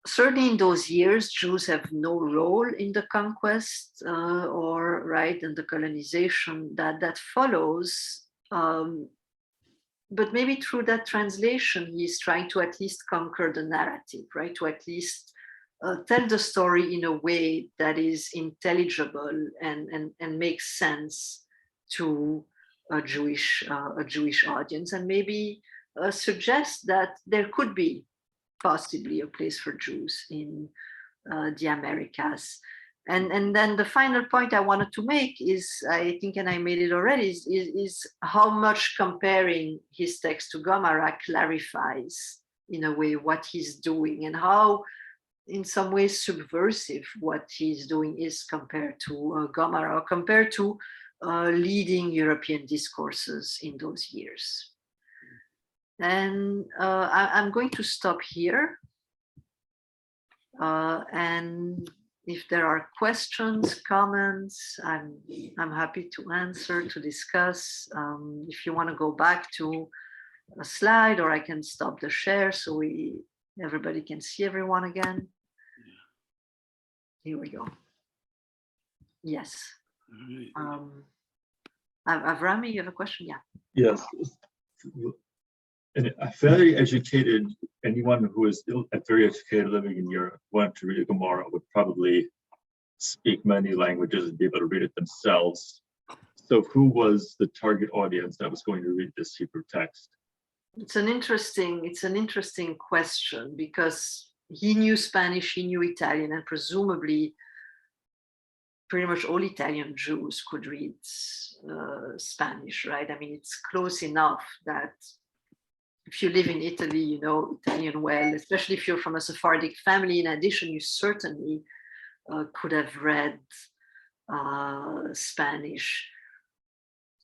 Certainly in those years, Jews have no role in the conquest or right in the colonization that follows. But maybe through that translation, he's trying to at least conquer the narrative, right? To at least tell the story in a way that is intelligible and makes sense to a Jewish audience, and maybe suggest that there could be possibly a place for Jews in the Americas. And then the final point I wanted to make is, I think, and I made it already, is how much comparing his text to Gomara clarifies in a way what he's doing, and how in some ways subversive what he's doing is compared to Gomara, or compared to leading European discourses in those years. And I'm going to stop here. And if there are questions, comments, I'm happy to answer, to discuss. If you want to go back to a slide, or I can stop the share so everybody can see everyone again. Here we go. Yes. Avrami, you have a question? Yeah. Yes. And a very educated, anyone who is very educated living in Europe, wanted to read a Gemara, would probably speak many languages and be able to read it themselves. So who was the target audience that was going to read this Hebrew text? It's an interesting question, because he knew Spanish, he knew Italian, and presumably pretty much all Italian Jews could read Spanish, right? I mean, it's close enough that if you live in Italy, you know Italian well, especially if you're from a Sephardic family. In addition, you certainly could have read Spanish.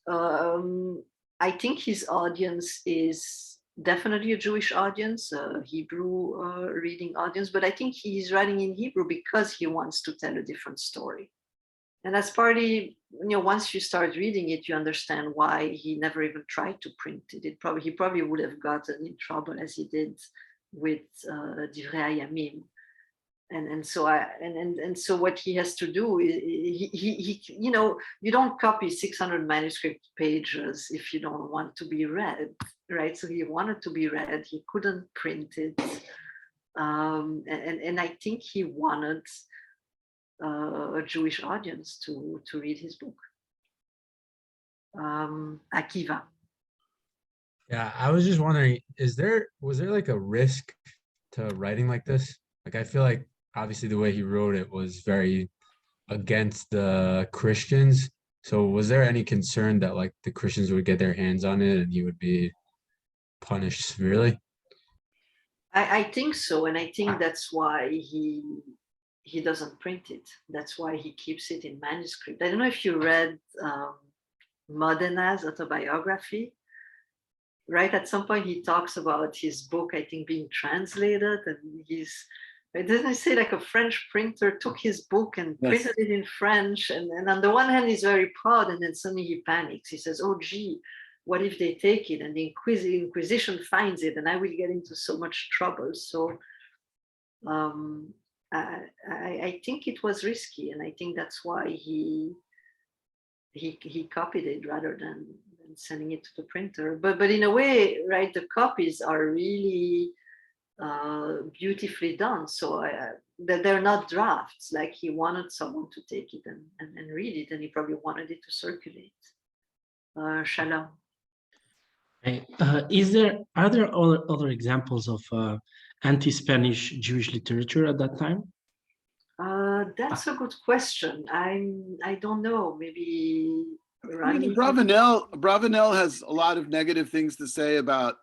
I think his audience is definitely a Jewish audience, a Hebrew reading audience, but I think he's writing in Hebrew because he wants to tell a different story. And that's partly, once you start reading it, you understand why he never even tried to print it. He probably would have gotten in trouble, as he did with Divrei Hayamim. And so what he has to do is you don't copy 600 manuscript pages if you don't want to be read, right? So he wanted to be read. He couldn't print it, and I think he wanted a Jewish audience to read his book. Akiva. Yeah, I was just wondering, was there like a risk to writing like this? Like, I feel like obviously the way he wrote it was very against the Christians. So was there any concern that like the Christians would get their hands on it and he would be punished severely? I think so, and I think that's why he doesn't print it. That's why he keeps it in manuscript. I don't know if you read Modena's autobiography. Right at some point, he talks about his book, I think, being translated, and doesn't he say like a French printer took his book and Yes. printed it in French, and on the one hand, he's very proud, and then suddenly he panics. He says, "Oh, gee, what if they take it and the Inquisition finds it, and I will get into so much trouble?" So I think it was risky, and I think that's why he copied it rather than sending it to the printer. But in a way, right, the copies are really beautifully done. So they're not drafts. Like he wanted someone to take it and read it, and he probably wanted it to circulate. Shalom. Are there other examples of anti-Spanish Jewish literature at that time? That's a good question. I don't know. Maybe I mean, Bravanel has a lot of negative things to say about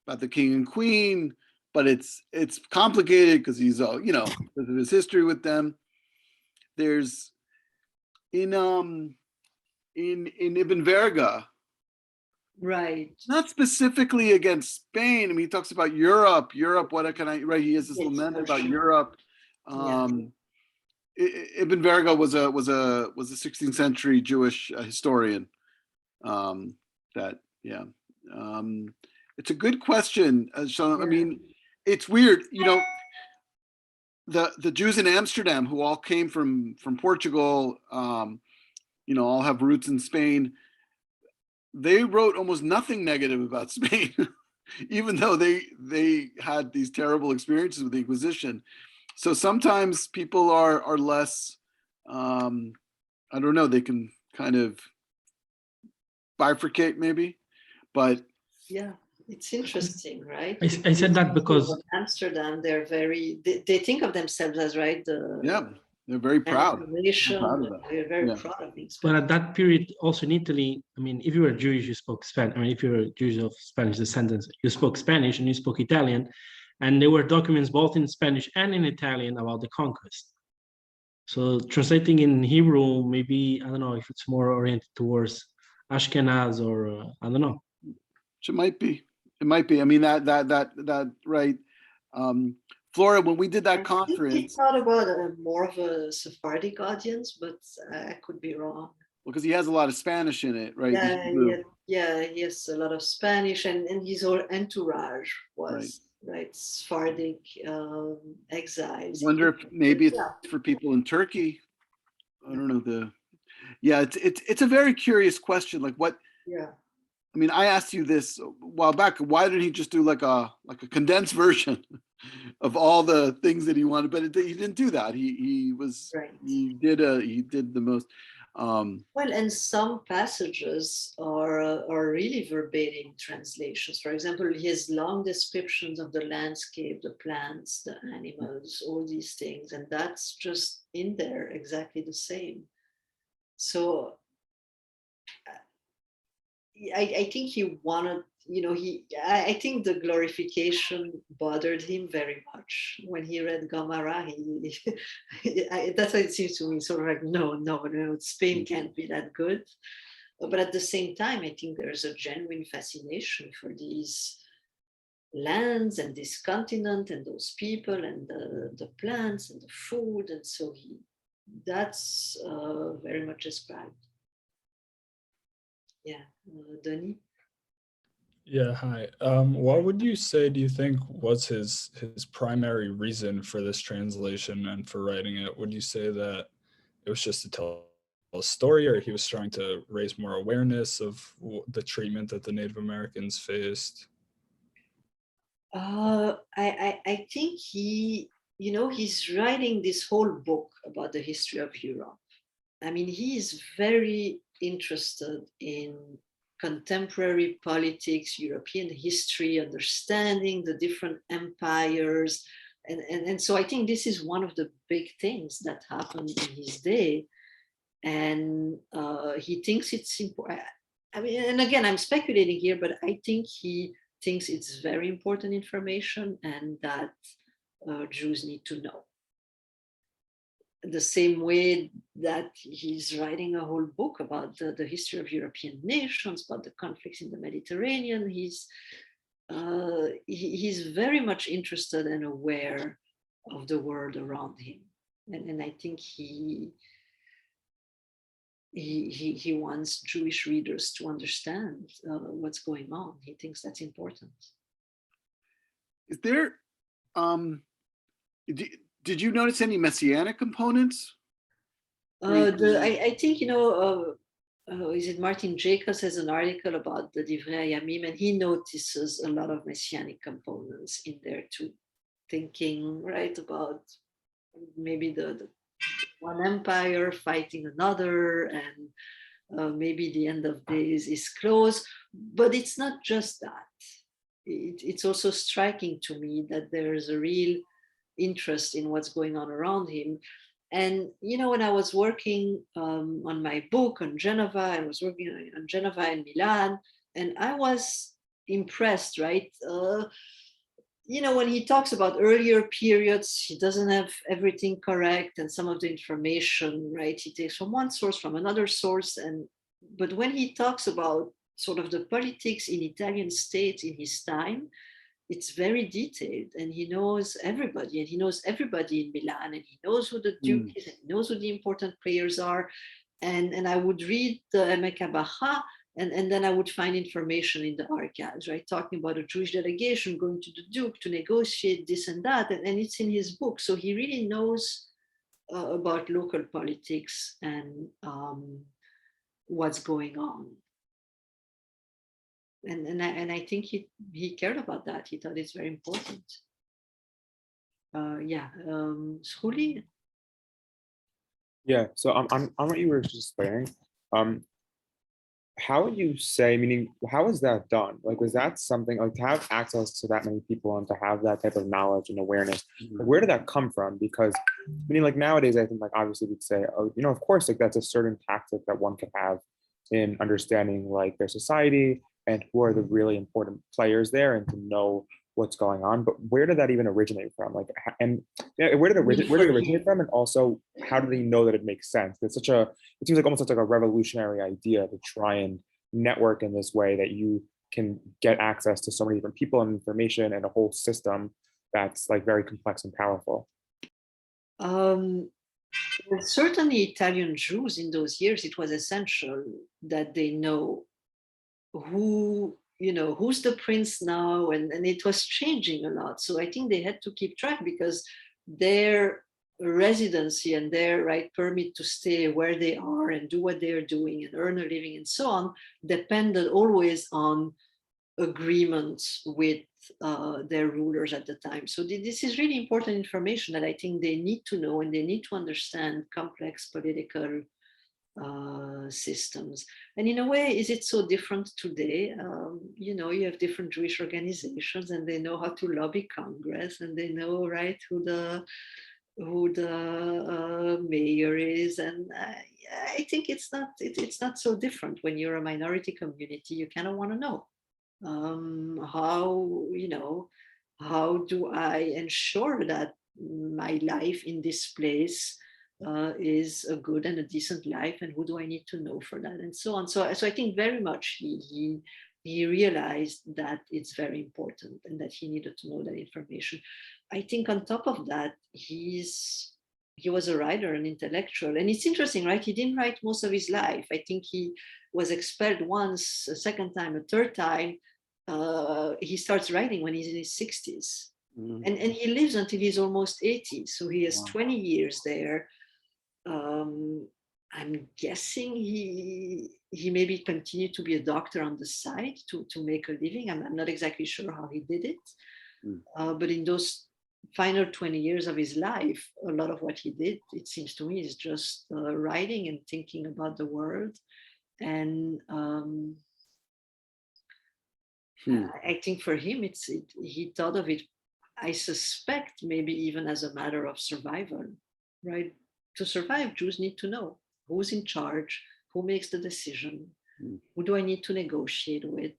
the king and queen, but it's complicated because he's because of his history with them. There's in Ibn Verga, right, not specifically against Spain. I mean, he talks about Europe. What can I? Right, he has this Yes, lament for about sure. Europe. Yeah. Ibn Verga was a 16th century Jewish historian. It's a good question, Sean. I mean, it's weird, the Jews in Amsterdam who all came from Portugal, all have roots in Spain. They wrote almost nothing negative about Spain, even though they had these terrible experiences with the Inquisition. So sometimes people are less, I don't know, they can kind of bifurcate maybe, but yeah, it's interesting, right? I said that because Amsterdam, they're they think of themselves as, right, they're very proud. Nation, Proud of that. they're very Yeah. proud of being but Spanish. at that period, also in Italy, I mean, if you were Jewish, you spoke Spanish. I mean, if you were Jewish of Spanish descendants, you spoke Spanish and you spoke Italian, and there were documents both in Spanish and in Italian about the conquest. So translating in Hebrew, maybe, I don't know if it's more oriented towards Ashkenaz or I don't know. It might be. I mean, that right. Flora, when we did that I think conference, he thought about more of a Sephardic audience, but I could be wrong. because he has a lot of Spanish in it, right? Yeah, he has a lot of Spanish, and his whole entourage was right Sephardic exiles. I wonder if maybe it's for people in Turkey. I don't know it's a very curious question. Like what? Yeah. I mean, I asked you this a while back. Why didn't he just do like a condensed version of all the things that he wanted? But he didn't do that. He did the most. Well, and some passages are really verbatim translations. For example, his long descriptions of the landscape, the plants, the animals, all these things, and that's just in there exactly the same. So I think he wanted, I think the glorification bothered him very much when he read Gomara. That's how it seems to me, sort of like, no, Spain can't be that good. But at the same time, I think there's a genuine fascination for these lands and this continent and those people and the plants and the food. And so that's very much described. Yeah, Denis? Yeah, hi. What would you say, do you think, was his primary reason for this translation and for writing it? Would you say that it was just to tell a story, or he was trying to raise more awareness of the treatment that the Native Americans faced? I think he's writing this whole book about the history of Europe. I mean, he is very interested in contemporary politics, European history, understanding the different empires. And so I think this is one of the big things that happened in his day. And he thinks it's important. I mean, and again, I'm speculating here, but I think he thinks it's very important information and that Jews need to know. The same way that he's writing a whole book about the history of European nations, about the conflicts in the Mediterranean. He's very much interested and aware of the world around him. And I think he wants Jewish readers to understand what's going on. He thinks that's important. Is there, did you notice any messianic components? I think, is it Martin Jacobs has an article about the Divrei Hayamim, and he notices a lot of messianic components in there too. Thinking, right, about maybe the one empire fighting another, and maybe the end of days is close. But it's not just that. It's also striking to me that there's a real interest in what's going on around him. And, when I was working on my book on Geneva, I was working on Geneva and Milan, and I was impressed, right? When he talks about earlier periods, he doesn't have everything correct, and some of the information, right, he takes from one source, from another source. But when he talks about sort of the politics in Italian states in his time, it's very detailed, and he knows everybody, and he knows everybody in Milan, and he knows who the Duke is, and he knows who the important players are. And I would read the Emek HaBacha, and then I would find information in the archives, right? Talking about a Jewish delegation going to the Duke to negotiate this and that, and it's in his book. So he really knows about local politics and what's going on. And I think he cared about that. He thought it's very important. Schuli? Yeah, so on what you were just saying, how would you say, meaning, how is that done? Like, was that something, like, to have access to that many people and to have that type of knowledge and awareness, like, where did that come from? Because, meaning, like, nowadays, I think, like, obviously we'd say, oh, of course, like, that's a certain tactic that one could have in understanding, like, their society and who are the really important players there, and to know what's going on. But where did that even originate from? Like, and where did it originate from? And also, how do they know that it makes sense? It seems like almost such like a revolutionary idea to try and network in this way that you can get access to so many different people and information and a whole system that's like very complex and powerful. Well, certainly Italian Jews in those years, it was essential that they know who's the prince now, and it was changing a lot. So I think they had to keep track, because their residency and their permit to stay where they are and do what they're doing and earn a living and so on depended always on agreements with their rulers at the time. So this is really important information that I think they need to know, and they need to understand complex political systems. And in a way, is it so different today? You have different Jewish organizations, and they know how to lobby Congress, and they know, right, who the mayor is. And I think it's not so different. When you're a minority community, you kind of want to know how do I ensure that my life in this place is a good and a decent life, and who do I need to know for that, and so on. So I think very much he realized that it's very important, and that he needed to know that information. I think on top of that, he was a writer, an intellectual, and it's interesting, right? He didn't write most of his life. I think he was expelled once, a second time, a third time. He starts writing when he's in his 60s. And he lives until he's almost 80. So he has 20 years there. I'm guessing he maybe continued to be a doctor on the side to make a living. I'm not exactly sure how he did it. But in those final 20 years of his life, a lot of what he did, it seems to me, is just writing and thinking about the world. And I think for him, he thought of it, I suspect, maybe even as a matter of survival, right? To survive, Jews need to know who's in charge, who makes the decision, who do I need to negotiate with,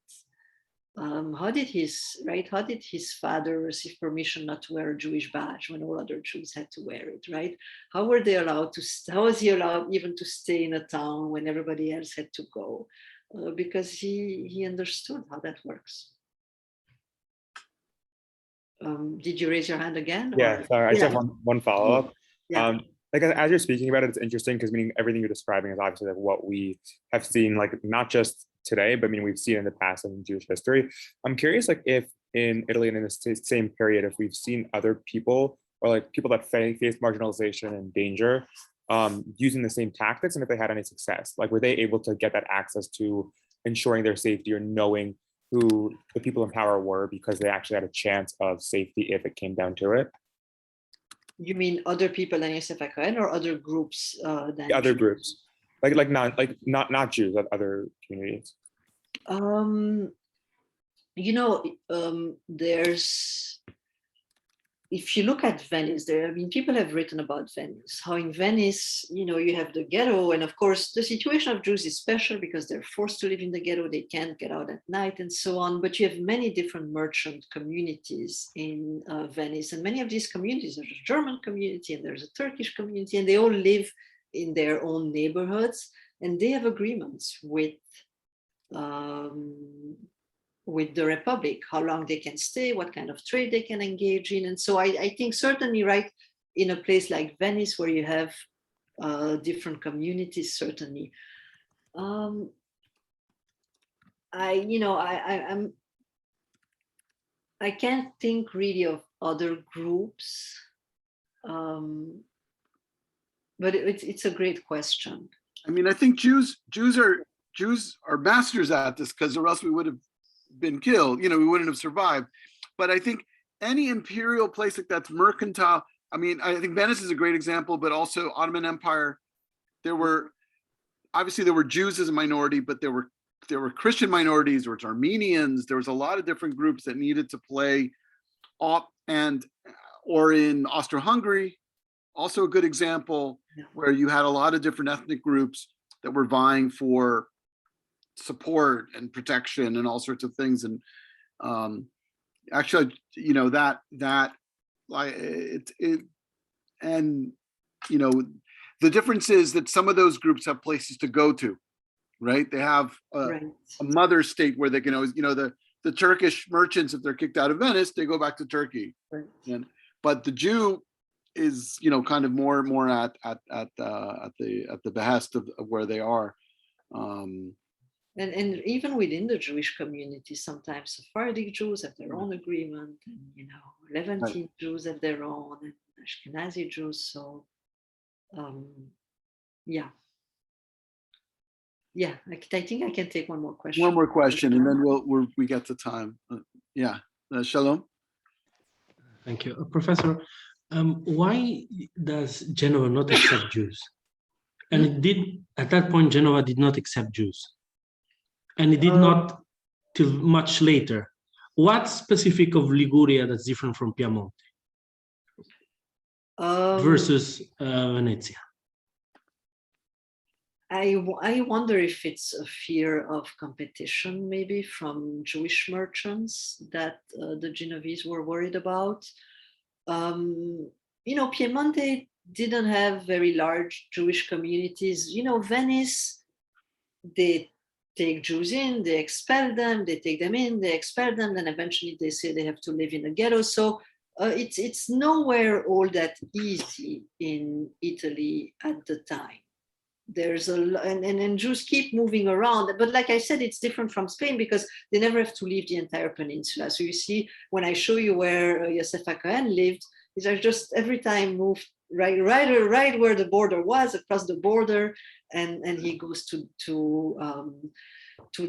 how did his father receive permission not to wear a Jewish badge when all other Jews had to wear it, right? How were they allowed to, how was he allowed even to stay in a town when everybody else had to go? Because he understood how that works. Did you raise your hand again? Yeah, sorry, I just have one follow-up. Yeah. Like as you're speaking about it, it's interesting because meaning everything you're describing is obviously like what we have seen, like not just today, but I mean we've seen in the past in Jewish history. I'm curious, like if in Italy and in the same period, if we've seen other people or like people that face marginalization and danger using the same tactics, and if they had any success, like were they able to get that access to ensuring their safety or knowing who the people in power were because they actually had a chance of safety if it came down to it? You mean other people than Yosef HaKohen or other groups? Than Other Jews? groups, not Jews, but other communities. You know, there's, if you look at Venice, I mean, people have written about Venice, how in Venice, you know, you have the ghetto. And of course, the situation of Jews is special because they're forced to live in the ghetto. They can't get out at night and so on. But you have many different merchant communities in Venice. And many of these communities, there's a German community and there's a Turkish community, and they all live in their own neighborhoods. And they have agreements with the Republic, how long they can stay, what kind of trade they can engage in. And so I think certainly, right, in a place like Venice where you have different communities, certainly. I can't think really of other groups, but it's a great question. I mean, I think Jews are masters at this, because or else we would have been killed. You know, we wouldn't have survived. But I think any imperial place like that's mercantile. I mean, I think Venice is a great example, but also Ottoman Empire. There were Jews as a minority, but there were Christian minorities, there was Armenians, there was a lot of different groups that needed to play off, or in Austro-Hungary, also a good example, where you had a lot of different ethnic groups that were vying for support and protection and all sorts of things. And actually, you know, and you know, the difference is that some of those groups have places to go to, right? They have a mother state where they can always, you know, the Turkish merchants, if they're kicked out of Venice, they go back to Turkey. But the Jew is, you know, kind of more at the behest of where they are. And even within the Jewish community, sometimes Sephardic Jews have their own agreement, and you know, Levantine Jews have their own, and Ashkenazi Jews. So, yeah. I think I can take one more question. One more question, and then we get to time. Shalom. Thank you, Professor. Why does Genova not accept Jews? And it did at that point. Genova did not accept Jews. And it did not till much later. What's specific of Liguria that's different from Piedmont versus Venezia? I wonder if it's a fear of competition, maybe from Jewish merchants that the Genovese were worried about. You know, Piemonte didn't have very large Jewish communities. You know, Venice, they take Jews in, they expel them, they take them in, they expel them, then eventually they say they have to live in a ghetto. So it's nowhere all that easy in Italy at the time. There's and Jews keep moving around, but like I said, it's different from Spain because they never have to leave the entire peninsula. So you see, when I show you where Yosef HaKohen lived, these are just every time moved right where the border was, across the border, and he goes to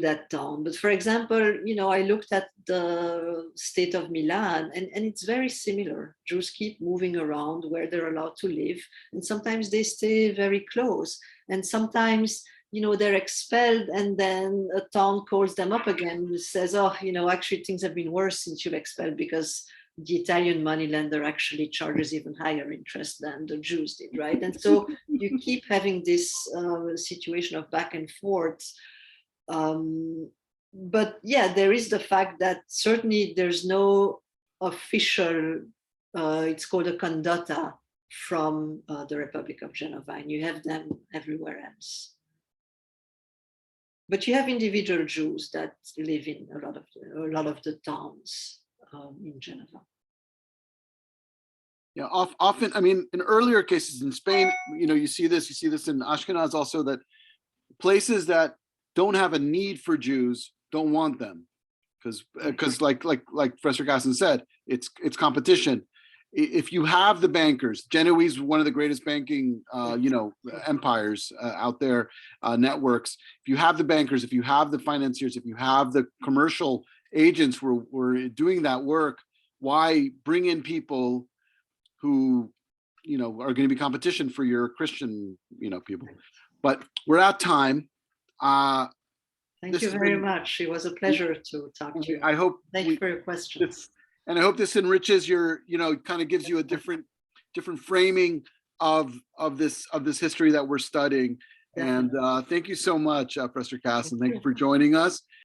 that town. But for example, you know, I looked at the state of Milan, and it's very similar. Jews keep moving around where they're allowed to live, and sometimes they stay very close, and sometimes, you know, they're expelled, and then a town calls them up again and says, oh, you know, actually things have been worse since you've expelled, because the Italian moneylender actually charges even higher interest than the Jews did, right? And so you keep having this situation of back and forth. but yeah, there is the fact that certainly there's no official, it's called a condotta from the Republic of Genova, and you have them everywhere else. But you have individual Jews that live in a lot of the towns in Geneva. Yeah, often, I mean, in earlier cases in Spain, you see this in Ashkenaz also, that places that don't have a need for Jews don't want them, because like Professor Cassen said, it's competition. If you have the bankers, Genoese, one of the greatest banking empires out there, networks. If you have the bankers, if you have the financiers, if you have the commercial agents who are doing that work, why bring in people who are going to be competition for your Christian people? But we're out of time. Thank you very much. It was a pleasure to talk to you. I hope Thank you for your questions. And I hope this enriches your, kind of gives you a different framing of this history that we're studying. And thank you so much, Professor Cassen. Thank you for joining us.